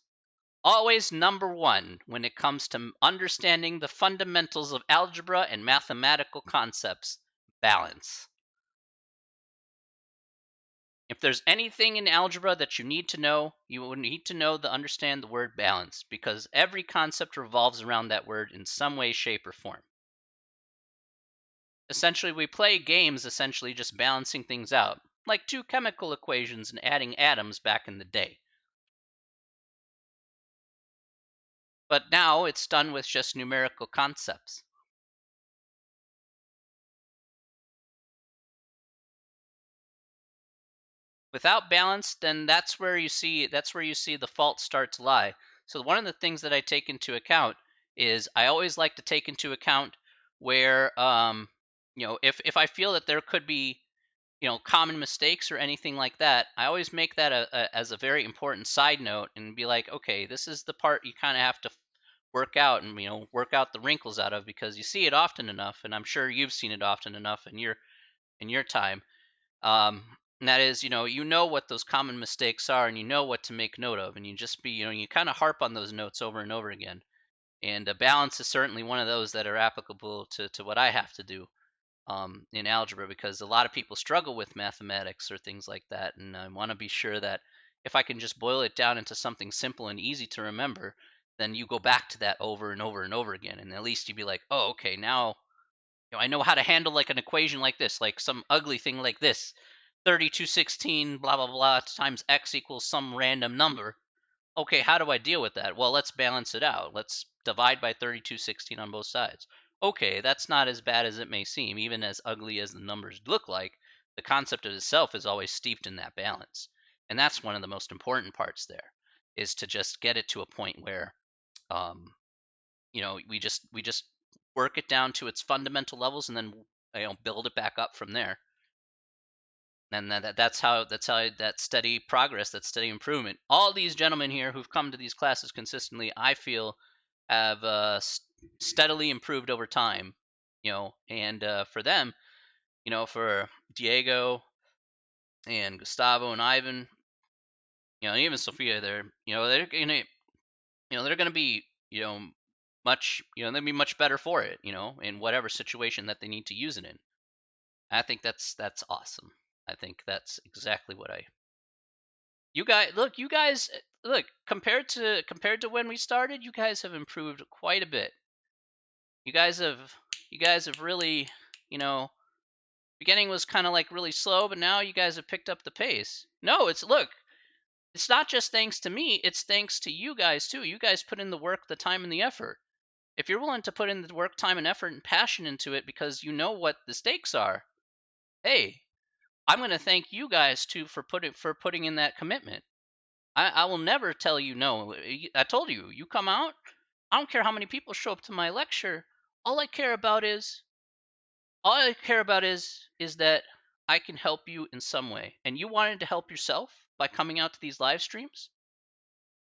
Always number one when it comes to understanding the fundamentals of algebra and mathematical concepts. Balance. If there's anything in algebra that you need to know, you will need to know to understand the word balance because every concept revolves around that word in some way, shape, or form. Essentially, we play games essentially just balancing things out, like two chemical equations and adding atoms back in the day. But now it's done with just numerical concepts. Without balance, then that's where you see the fault start to lie. So one of the things that I take into account is I always like to take into account where if I feel that there could be common mistakes or anything like that, I always make that as a very important side note and be like, okay, this is the part you kind of have to work out and work out the wrinkles out of because you see it often enough, and I'm sure you've seen it often enough in your time. And that is, you know what those common mistakes are, and you know what to make note of, and you just you kind of harp on those notes over and over again. And balance is certainly one of those that are applicable to what I have to do in algebra because a lot of people struggle with mathematics or things like that, and I want to be sure that if I can just boil it down into something simple and easy to remember, then you go back to that over and over and over again, and at least you'd be like, oh, okay, now I know how to handle like an equation like this, like some ugly thing like this. 3216 blah blah blah times x equals some random number. Okay, how do I deal with that? Well, let's balance it out. Let's divide by 3216 on both sides. Okay, that's not as bad as it may seem. Even as ugly as the numbers look like, the concept of itself is always steeped in that balance. And that's one of the most important parts there, is to just get it to a point where um, we just work it down to its fundamental levels and then build it back up from there. And that's how that steady progress, that steady improvement. All these gentlemen here who've come to these classes consistently, I feel, have steadily improved over time. And for them, for Diego and Gustavo and Ivan, even Sophia, they're gonna be much they'll be much better for it, in whatever situation that they need to use it in. I think that's awesome. I think that's exactly what I you guys look compared to when we started, you guys have improved quite a bit. You guys have you guys have really, you know, beginning was kind of like really slow, but now you guys have picked up the pace. No, it's not just thanks to me, it's thanks to you guys too. You guys put in the work, the time and the effort. If you're willing to put in the work, time and effort and passion into it because you know what the stakes are, hey, I'm going to thank you guys too for putting in that commitment. I will never tell you no. I told you, you come out. I don't care how many people show up to my lecture. All I care about is all I care about is that I can help you in some way. And you wanted to help yourself by coming out to these live streams,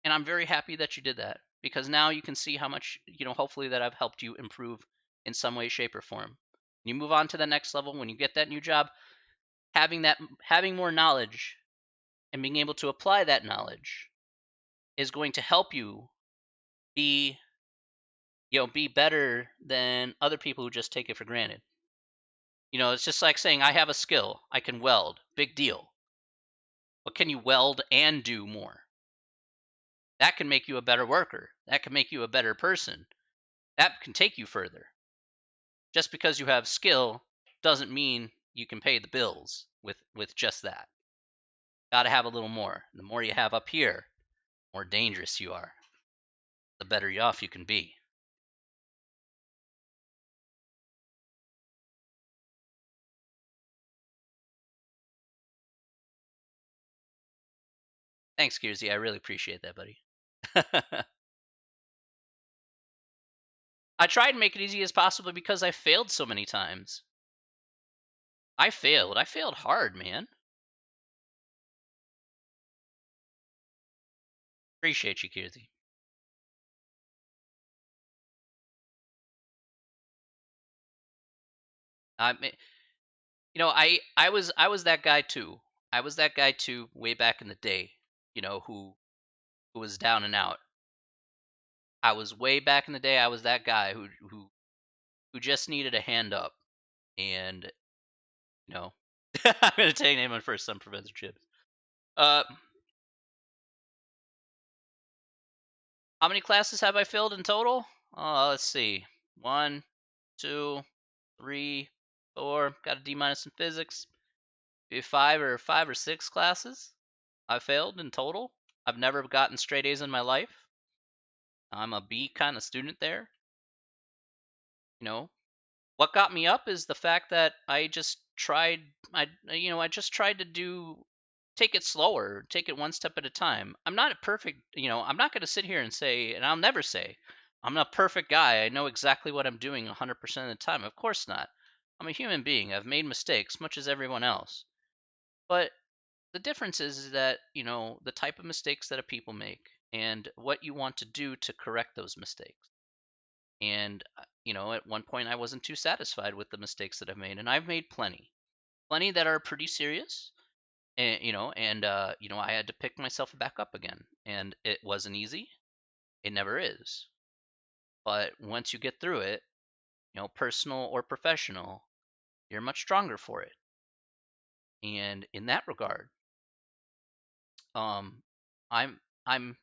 and I'm very happy that you did that because now you can see how much, hopefully that I've helped you improve in some way, shape, or form. You move on to the next level when you get that new job, having more knowledge and being able to apply that knowledge is going to help you be be better than other people who just take it for granted. It's just like saying I have a skill, I can weld, big deal. But can you weld and do more? That can make you a better worker. That can make you a better person. That can take you further. Just because you have skill doesn't mean you can pay the bills with just that. Got to have a little more. The more you have up here, the more dangerous you are. The better off you can be. Thanks, Gearsy. I really appreciate that, buddy. I tried to make it easy as possible because I failed so many times. I failed. I failed hard, man. Appreciate you, Kirti. I I was that guy too. I was that guy too way back in the day, who was down and out. I was way back in the day, I was that guy who just needed a hand up. And, I'm gonna take name on first son Professor Chips. Uh how many classes have I failed in total? Let's see. One, two, three, four. Got a D minus in physics. Maybe five or six classes I failed in total. I've never gotten straight A's in my life. I'm a B kind of student there. You know, what got me up is the fact that I just tried to take it slower, take it one step at a time. I'm not a perfect, I'm not going to sit here and say, and I'll never say I'm a perfect guy. I know exactly what I'm doing 100% of the time. Of course not. I'm a human being. I've made mistakes much as everyone else. But the difference is that, the type of mistakes that a people make and what you want to do to correct those mistakes. And, at one point I wasn't too satisfied with the mistakes that I've made, and I've made plenty that are pretty serious. And I had to pick myself back up again, and it wasn't easy. It never is. But once you get through it, personal or professional, you're much stronger for it. And in that regard, um,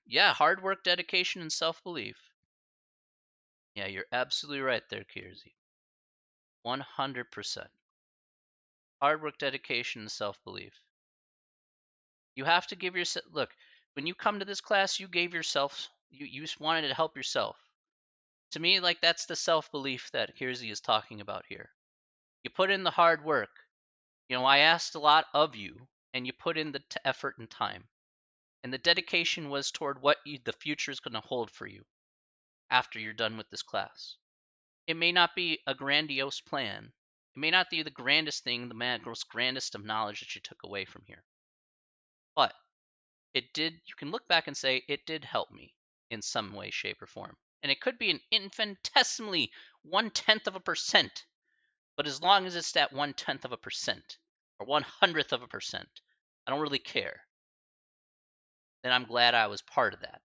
yeah, hard work, dedication, and self belief. Yeah, you're absolutely right there, Kiersey. 100%. Hard work, dedication, and self belief. You have to give yourself, look, when you come to this class, you gave yourself, you just wanted to help yourself. To me, like, that's the self belief that Kiersey is talking about here. You put in the hard work. I asked a lot of you, and you put in the effort and time. And the dedication was toward what the future is going to hold for you after you're done with this class. It may not be a grandiose plan. It may not be the grandest thing, the most grandest of knowledge that you took away from here. But you can look back and say, it did help me in some way, shape, or form. And it could be an infinitesimally 1/10%. But as long as it's that 1/10% or 1/100%, I don't really care. Then I'm glad I was part of that.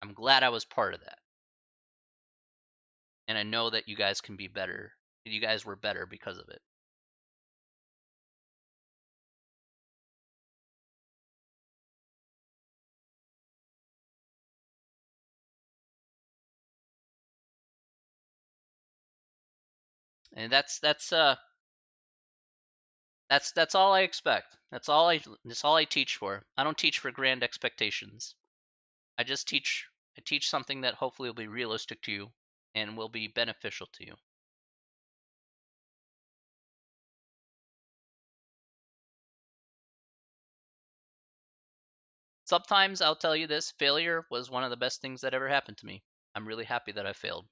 I'm glad I was part of that. And I know that you guys can be better. You guys were better because of it. And that's all I expect. That's all I teach for. I don't teach for grand expectations. I teach something that hopefully will be realistic to you and will be beneficial to you. Sometimes I'll tell you this, failure was one of the best things that ever happened to me. I'm really happy that I failed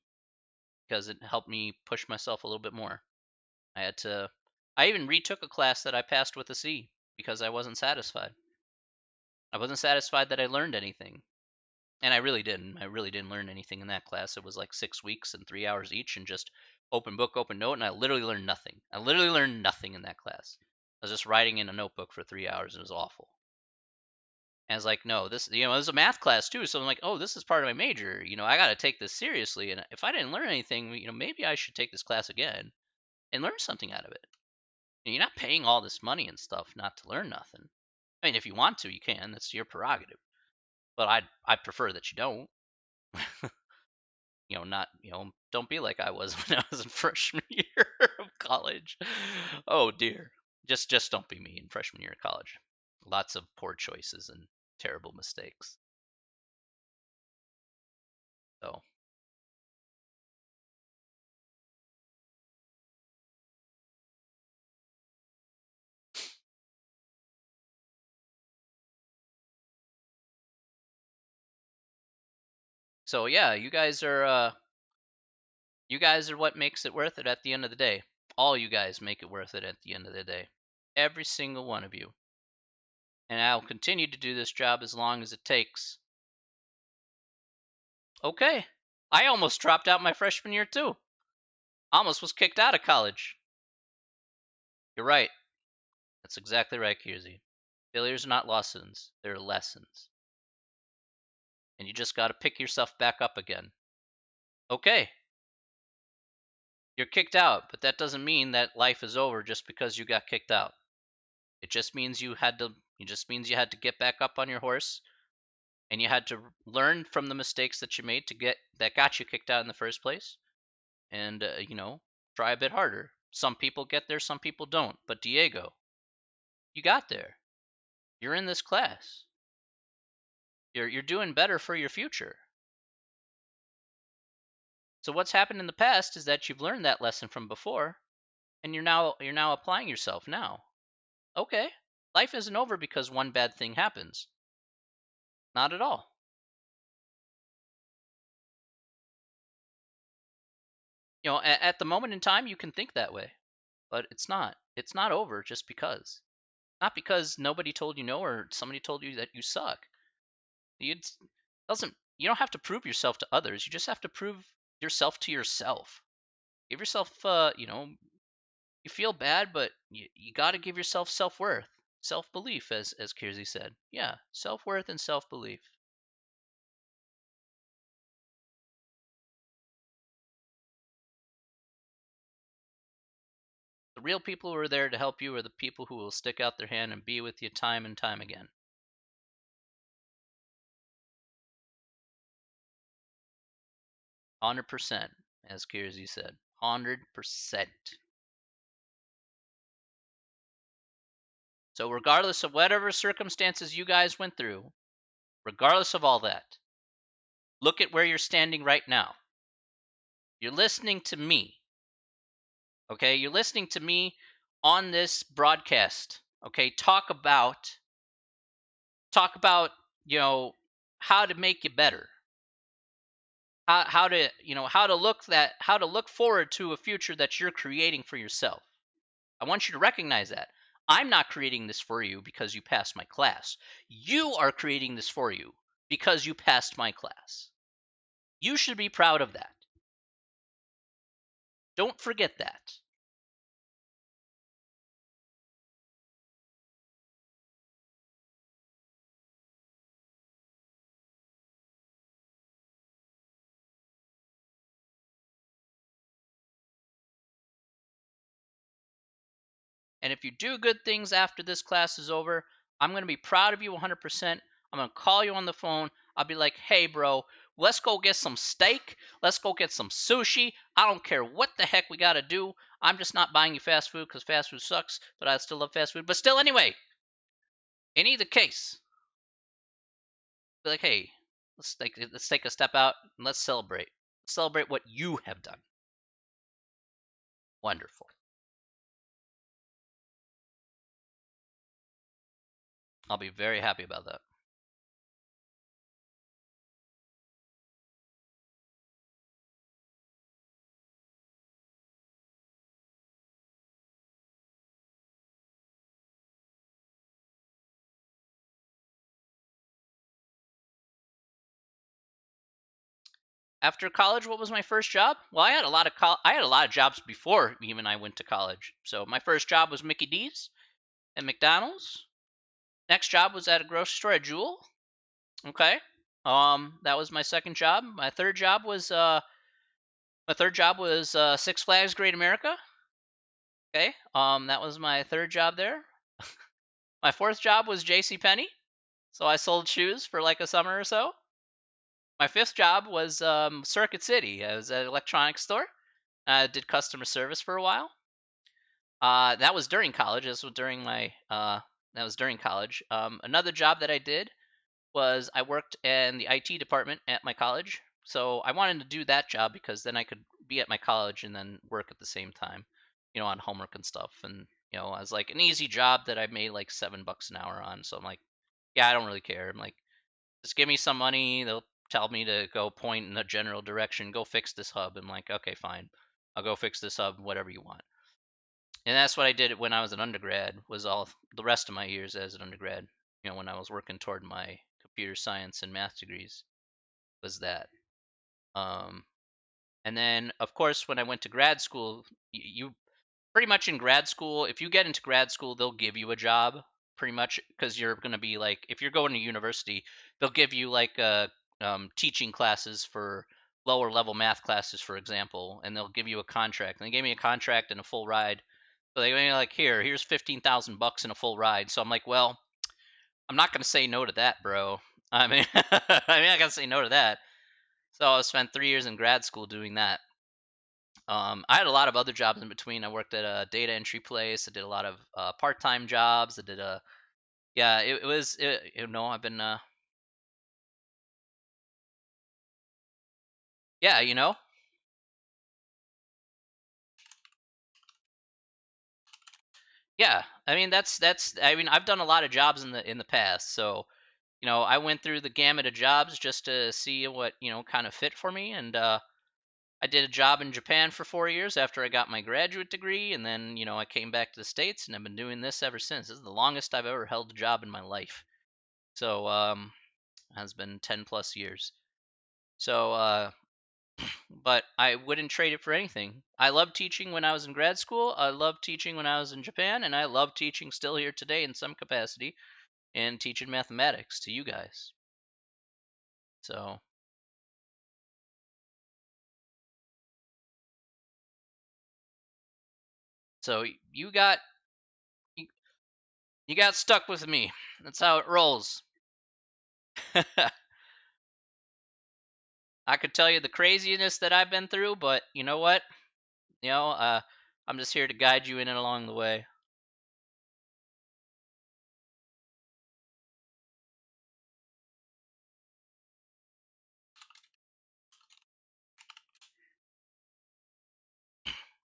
because it helped me push myself a little bit more. I even retook a class that I passed with a C because I wasn't satisfied. I wasn't satisfied that I learned anything. And I really didn't. I really didn't learn anything in that class. It was like 6 weeks and 3 hours each, and just open book, open note, and I literally learned nothing. I literally learned nothing in that class. I was just writing in a notebook for 3 hours, and it was awful. And I was like, no, it was a math class too. So I'm like, oh, this is part of my major. I got to take this seriously. And if I didn't learn anything, maybe I should take this class again and learn something out of it. You're not paying all this money and stuff not to learn nothing. I mean, if you want to, you can. That's your prerogative. But I prefer that you don't. Not, don't be like I was when I was in freshman year of college. Oh dear. Just don't be me in freshman year of college. Lots of poor choices and terrible mistakes. So, so yeah, you guys are what makes it worth it at the end of the day. All you guys make it worth it at the end of the day. Every single one of you. And I'll continue to do this job as long as it takes. Okay. I almost dropped out my freshman year too. Almost was kicked out of college. You're right. That's exactly right, Kiersey. Failures are not lessons, they're lessons. And you just got to pick yourself back up again. Okay, you're kicked out, but that doesn't mean that life is over just because you got kicked out. It just means you had to get back up on your horse and you had to learn from the mistakes that you made to get that got you kicked out in the first place and try a bit harder. Some people get there, some people don't. But Diego, you got there. You're in this class. You're doing better for your future. So what's happened in the past is that you've learned that lesson from before and you're now applying yourself now. Okay. Life isn't over because one bad thing happens. Not at all. At the moment in time you can think that way, but it's not. It's not over just because. Not because nobody told you no or somebody told you that you suck. It doesn't you don't have to prove yourself to others. You just have to prove yourself to yourself. Give yourself you feel bad, but you got to give yourself self-worth, self-belief as Kiersey said. Yeah, self-worth and self-belief. The real people who are there to help you are the people who will stick out their hand and be with you time and time again. 100%, as Kiersey said. 100%. So regardless of whatever circumstances you guys went through, regardless of all that, look at where you're standing right now. You're listening to me. Okay? You're listening to me on this broadcast. Okay? Talk about, you know, how to make you better. How to look forward to a future that you're creating for yourself. I want you to recognize that. I'm not creating this for you because you passed my class. You are creating this for you because you passed my class. You should be proud of that. Don't forget that. And if you do good things after this class is over, I'm going to be proud of you 100%. I'm going to call you on the phone. I'll be like, hey, bro, let's go get some steak. Let's go get some sushi. I don't care what the heck we got to do. I'm just not buying you fast food because fast food sucks, but I still love fast food. But still, anyway, in either case, be like, hey, let's take a step out and let's celebrate. Celebrate what you have done. Wonderful. I'll be very happy about that. After college, what was my first job? Well, I had a lot of jobs before even I went to college. So my first job was Mickey D's and McDonald's. Next job was at a grocery store at Jewel. Okay. That was my second job. My third job was Six Flags Great America. Okay. That was my third job there. My fourth job was J.C. Penney. So I sold shoes for like a summer or so. My fifth job was Circuit City. I was at an electronics store. I did customer service for a while. That was during college. That was during college. Another job that I did was I worked in the IT department at my college. So I wanted to do that job because then I could be at my college and then work at the same time, on homework and stuff. And I was like an easy job that I made like $7 an hour on. So I'm like, yeah, I don't really care. I'm like, just give me some money. They'll tell me to go point in a general direction. Go fix this hub. I'm like, okay, fine. I'll go fix this hub. Whatever you want. And that's what I did when I was an undergrad. Was all the rest of my years as an undergrad. When I was working toward my computer science and math degrees, was that. Um, and then, of course, when I went to grad school, you pretty much in grad school, if you get into grad school, they'll give you a job pretty much because you're going to be like, if you're going to university, they'll give you like teaching classes for lower level math classes, for example, and they'll give you a contract. And they gave me a contract and a full ride. So they gave me like, here's 15,000 bucks and a full ride. So I'm like, well, I'm not going to say no to that, bro. I mean, I mean, I got to say no to that. So I spent 3 years in grad school doing that. I had a lot of other jobs in between. I worked at a data entry place. I did a lot of part-time jobs. I did a yeah. It was I've been yeah. Yeah. I mean that's I mean I've done a lot of jobs in the past. So I went through the gamut of jobs just to see what kind of fit for me. And I did a job in Japan for 4 years after I got my graduate degree, and then I came back to the states, and I've been doing this ever since. This is the longest I've ever held a job in my life. So has been 10 plus years. So, but I wouldn't trade it for anything. I loved teaching when I was in grad school. I loved teaching when I was in Japan, and I love teaching still here today in some capacity and teaching mathematics to you guys. So, so you, you got stuck with me. That's how it rolls. I could tell you the craziness that I've been through, but you know what? I'm just here to guide you in it along the way.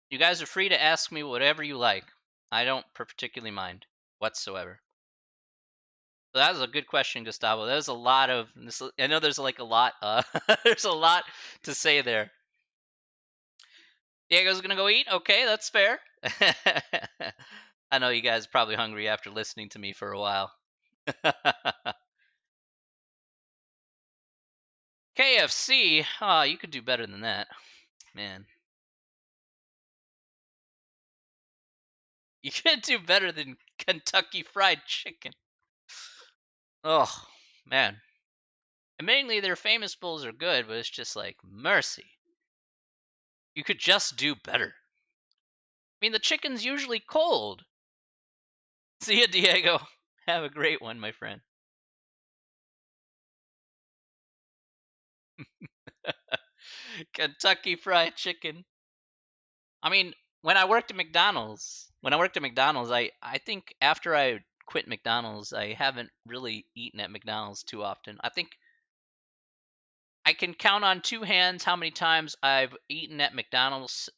You guys are free to ask me whatever you like. I don't particularly mind whatsoever. So that was a good question, Gustavo. There's a lot of this. I know there's like a lot. There's a lot to say there. Diego's gonna go eat. Okay, that's fair. I know you guys are probably hungry after listening to me for a while. KFC. Oh, you could do better than that, man. You could do better than Kentucky Fried Chicken. Oh, man. And mainly their famous bowls are good, but it's just like mercy. You could just do better. I mean, the chicken's usually cold. See ya, Diego. Have a great one, my friend. Kentucky Fried Chicken. I mean, when I worked at McDonald's, I think after I quit McDonald's, I haven't really eaten at McDonald's too often. I think I can count on two hands how many times I've eaten at McDonald's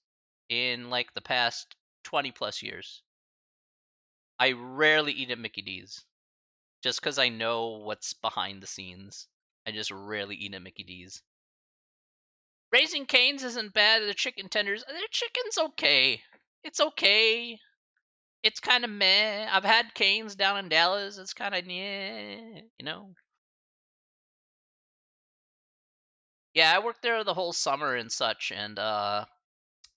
in like the past 20 plus years. I rarely eat at Mickey D's just because I know what's behind the scenes. I just rarely eat at Mickey D's. Raising Cane's isn't bad. The chicken tenders, their chicken's okay. It's okay. It's kind of meh. I've had Cane's down in Dallas. It's kind of yeah. Yeah, I worked there the whole summer and such, and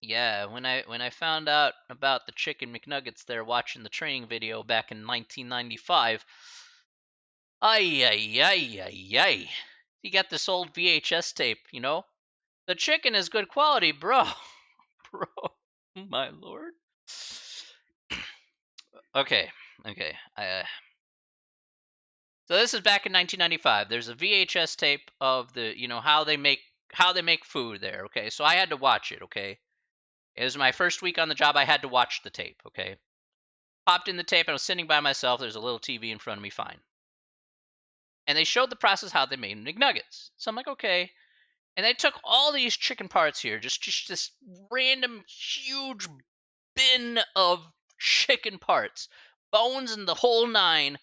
yeah, when I found out about the chicken McNuggets there watching the training video back in 1995, ay ay ay ay ay. You got this old VHS tape. The chicken is good quality, bro. Bro, my lord. Okay, okay. So this is back in 1995. There's a VHS tape of how they make food there. Okay, so I had to watch it. Okay, it was my first week on the job. I had to watch the tape. Okay, popped in the tape. I was sitting by myself. There's a little TV in front of me. Fine. And they showed the process how they made McNuggets. So I'm like, okay. And they took all these chicken parts here, just this random huge bin of chicken parts, bones and the whole nine.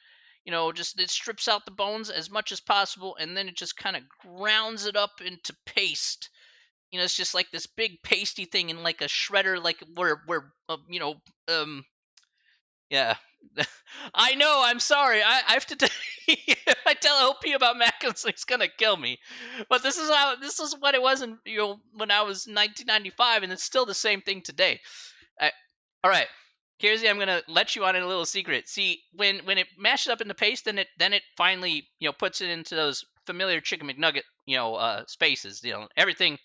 Just it strips out the bones as much as possible, and then it just kind of grounds it up into paste. It's just like this big pasty thing in like a shredder, like where yeah. I know. I'm sorry. I have to. If I tell LP about Macklins, he's gonna kill me. But this is what it was in when I was 1995, and it's still the same thing today. All right. I'm gonna let you on in a little secret. See, when it mashes up into paste, then it finally puts it into those familiar chicken McNugget spaces. Everything's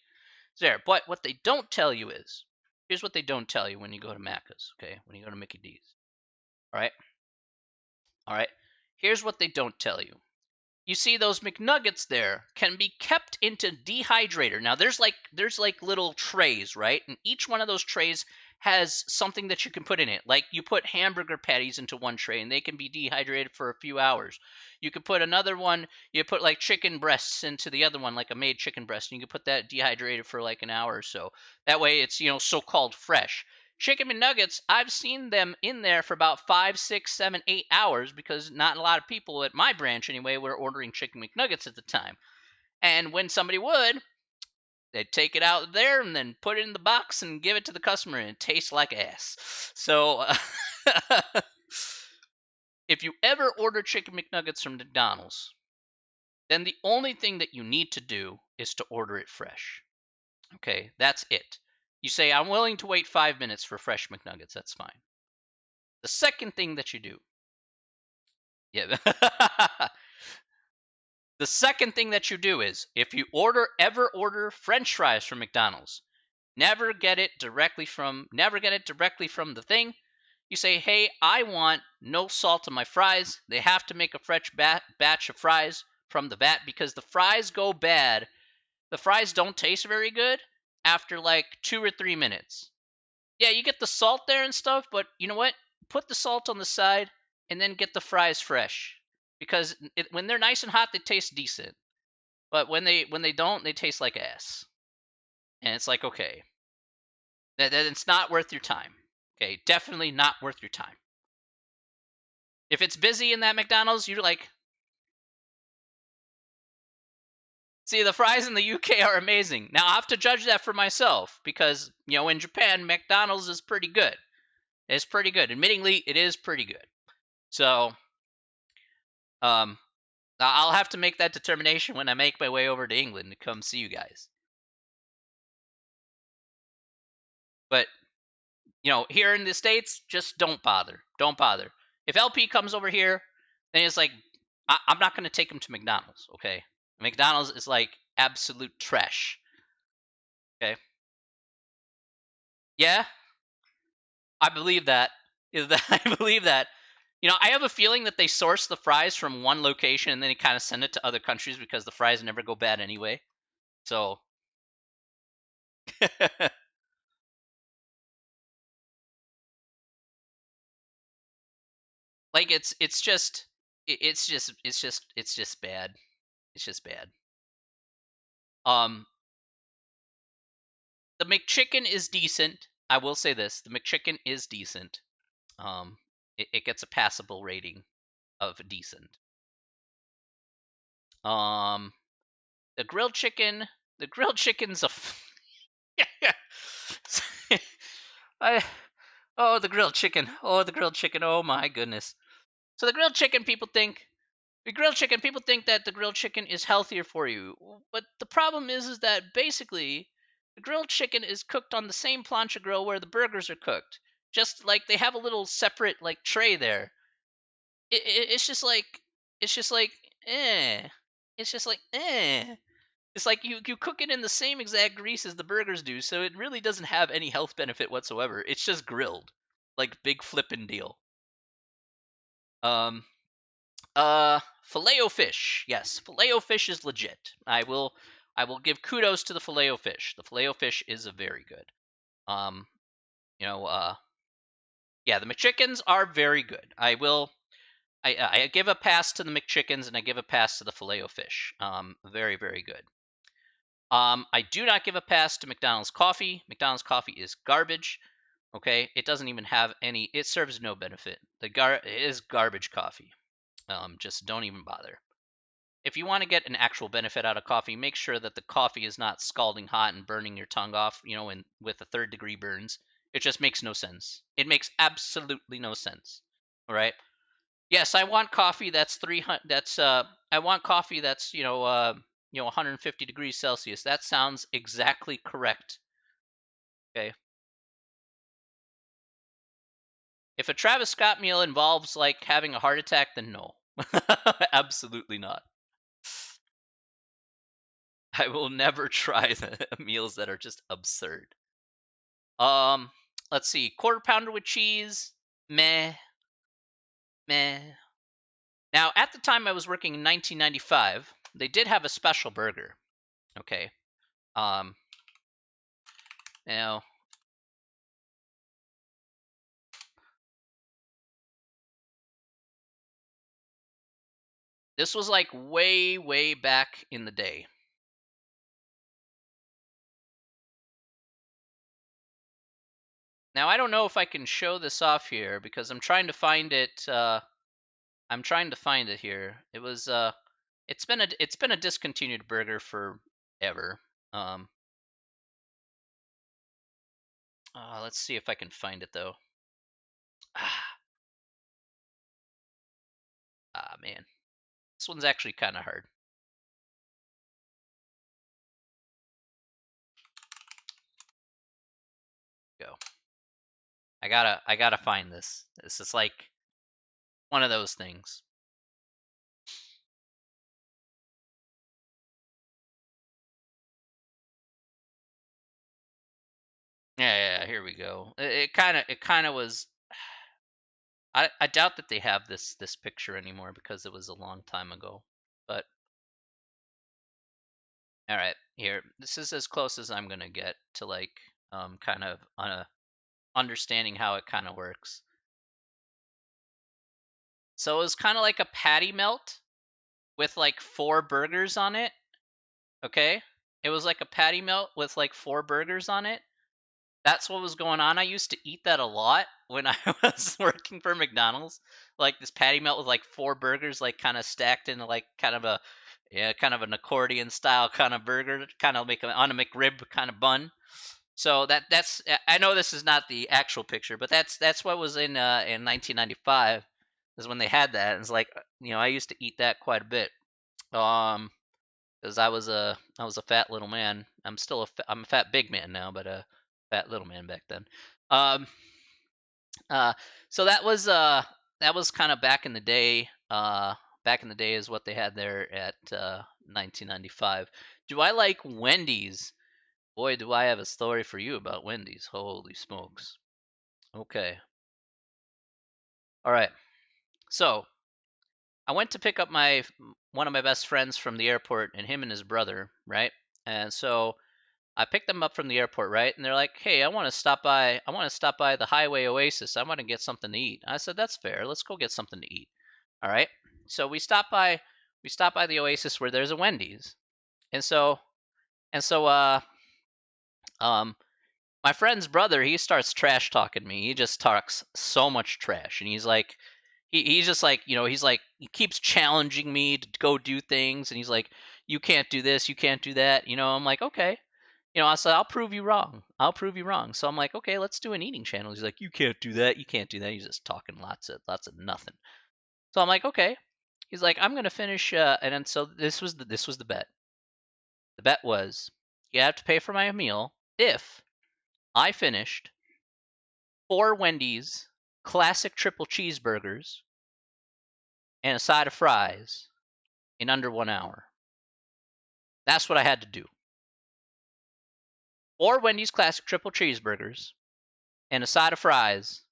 there. But what they don't tell you is here's what they don't tell you when you go to Macca's. Okay, when you go to Mickey D's. All right, all right. Here's what they don't tell you. You see those McNuggets there can be kept into dehydrator. Now there's like little trays, right? And each one of those trays has something that you can put in it. Like you put hamburger patties into one tray and they can be dehydrated for a few hours. You could put another one, you put like chicken breasts into the other one, like a made chicken breast, and you could put that dehydrated for like an hour or so. That way it's so-called fresh. Chicken McNuggets, I've seen them in there for about 5, 6, 7, 8 hours because not a lot of people at my branch anyway were ordering chicken McNuggets at the time. And when somebody would, they'd take it out there and then put it in the box and give it to the customer, and it tastes like ass. So, if you ever order chicken McNuggets from McDonald's, then the only thing that you need to do is to order it fresh. Okay, that's it. You say, I'm willing to wait 5 minutes for fresh McNuggets. That's fine. The second thing that you do, yeah, the second thing that you do is if you ever order French fries from McDonald's, never get it directly from the thing. You say, hey, I want no salt on my fries. They have to make a fresh batch of fries from the vat because the fries go bad. The fries don't taste very good after like 2 or 3 minutes. Yeah, you get the salt there and stuff, but you know what? Put the salt on the side and then get the fries fresh because when they're nice and hot, they taste decent. But when they don't, they taste like ass. And it's like, okay, that it's not worth your time. Okay, definitely not worth your time. If it's busy in that McDonald's, you're like, see, the fries in the UK are amazing. Now I have to judge that for myself because in Japan, McDonald's is pretty good. It's pretty good. Admittingly, it is pretty good. So, um, I'll have to make that determination when I make my way over to England to come see you guys. But here in the States, just don't bother. Don't bother. If LP comes over here, then it's like I'm not going to take him to McDonald's. Okay, McDonald's is like absolute trash. Okay, yeah, I believe that. I believe that. I have a feeling that they source the fries from one location and then they kind of send it to other countries because the fries never go bad anyway. So, like it's just bad. It's just bad. Um, the McChicken is decent. I will say this: the McChicken is decent. Um, it gets a passable rating of decent. Um, the grilled chicken, the grilled chicken's a. I oh the grilled chicken. Oh the grilled chicken. Oh my goodness. So the grilled chicken people think that the grilled chicken is healthier for you. But the problem is that basically the grilled chicken is cooked on the same plancha grill where the burgers are cooked. Just like they have a little separate like tray there. It's just like it's just like eh. It's just like eh. It's like you cook it in the same exact grease as the burgers do, so it really doesn't have any health benefit whatsoever. It's just grilled, like big flippin' deal. Um, Filet-O-Fish. Yes, Filet-O-Fish is legit. I will give kudos to the Filet-O-Fish. The Filet-O-Fish is a very good. Um, you know, yeah, the McChickens are very good. I give a pass to the McChickens and I give a pass to the Filet-O-Fish. Very very good. I do not give a pass to McDonald's coffee. McDonald's coffee is garbage. Okay, it doesn't even have any. It serves no benefit. It is garbage coffee. Just don't even bother. If you want to get an actual benefit out of coffee, make sure that the coffee is not scalding hot and burning your tongue off. With a third-degree burns. It just makes no sense. It makes absolutely no sense. All right. Yes, I want coffee that's 300. I want coffee that's 150 degrees Celsius. That sounds exactly correct. Okay. If a Travis Scott meal involves like having a heart attack, then no. Absolutely not. I will never try the meals that are just absurd. Um, let's see. Quarter pounder with cheese, meh, meh. Now, at the time I was working in 1995, they did have a special burger. Okay. Um, now this was like way, way back in the day. Now I don't know if I can show this off here because I'm trying to find it. I'm trying to find it here. It was it's been a discontinued burger forever. Um, let's see if I can find it though. Ah, man, this one's actually kind of hard. Go. I gotta find this. This is like one of those things. Yeah, here we go. It kind of was. I doubt that they have this picture anymore because it was a long time ago. But all right, here. This is as close as I'm gonna get to like kind of understanding how it kind of works. So it was kind of like a patty melt with like 4 burgers on it. Okay, it was like a patty melt with like 4 burgers on it. That's what was going on. I used to eat that a lot when I was working for McDonald's. Like this patty melt with like 4 burgers, like kind of stacked into like kind of a yeah, kind of an accordion style kind of burger, kind of make on a McRib kind of bun. So that's I know this is not the actual picture, but that's what was in 1995 is when they had that. And it's like I used to eat that quite a bit. Um, because I was a fat little man. I'm a fat big man now, but a fat little man back then. Um, uh, so that was kind of back in the day. Back in the day is what they had there at 1995. Do I like Wendy's? Boy, do I have a story for you about Wendy's. Holy smokes. Okay. All right. So I went to pick up my one of my best friends from the airport, and him and his brother, right? And so I picked them up from the airport, right? And they're like, "Hey, I want to stop by. I want to stop by the Highway Oasis. I want to get something to eat." I said, "That's fair. Let's go get something to eat." All right. So we stopped by the Oasis where there's a Wendy's, and so um my friend's brother, he starts trash talking me. He just talks so much trash, and he's like, he's just like, he's like, he keeps challenging me to go do things, and he's like, you can't do this, you can't do that. I'm like, okay. I said, I'll prove you wrong. I'll prove you wrong. So I'm like, okay, let's do an eating channel. He's like, you can't do that. You can't do that. He's just talking lots of nothing. So I'm like, okay. He's like, I'm gonna finish. And then so this was the bet. The bet was you have to pay for my meal if I finished 4 Wendy's classic triple cheeseburgers and a side of fries in under 1 hour. That's what I had to do. 4 Wendy's classic triple cheeseburgers and a side of fries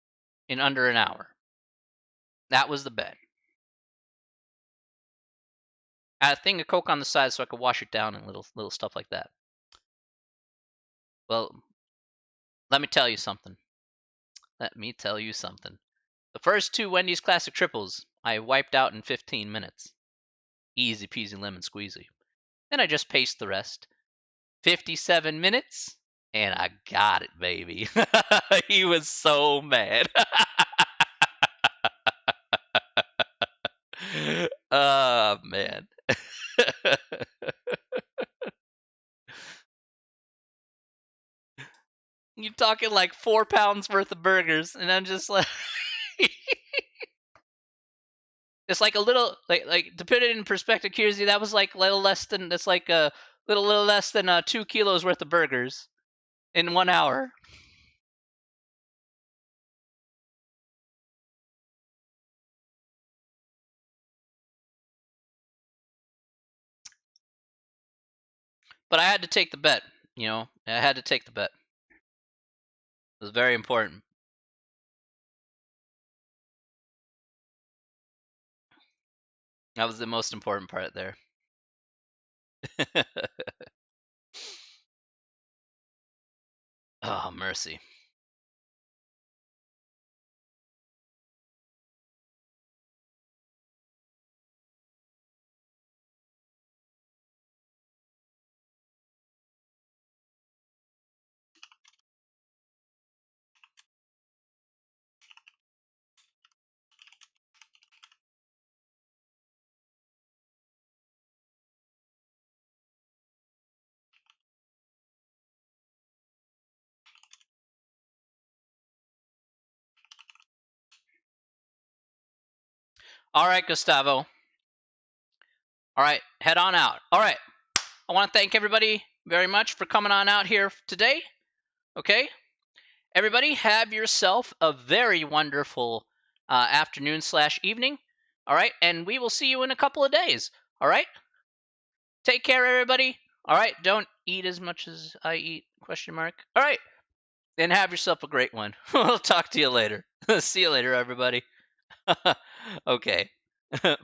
in under an hour. That was the bet. I had a thing of Coke on the side so I could wash it down and little stuff like that. Well, let me tell you something. Let me tell you something. The first 2 Wendy's classic triples I wiped out in 15 minutes. Easy peasy lemon squeezy. Then I just paced the rest. 57 minutes, and I got it, baby. He was so mad. Oh, man. You're talking like 4 pounds worth of burgers, and I'm just like, it's like a little, like to put it in perspective, Kiersey, that was like little less than, that's like a little less than 2 kilos worth of burgers in 1 hour. But I had to take the bet. I had to take the bet. It was very important. That was the most important part there. Oh, mercy. All right, Gustavo. All right, head on out. All right. I want to thank everybody very much for coming on out here today. Okay? Everybody, have yourself a very wonderful afternoon/evening. All right? And we will see you in a couple of days. All right? Take care, everybody. All right? Don't eat as much as I eat, question mark. All right. And have yourself a great one. We'll talk to you later. See you later, everybody. Okay. Bye.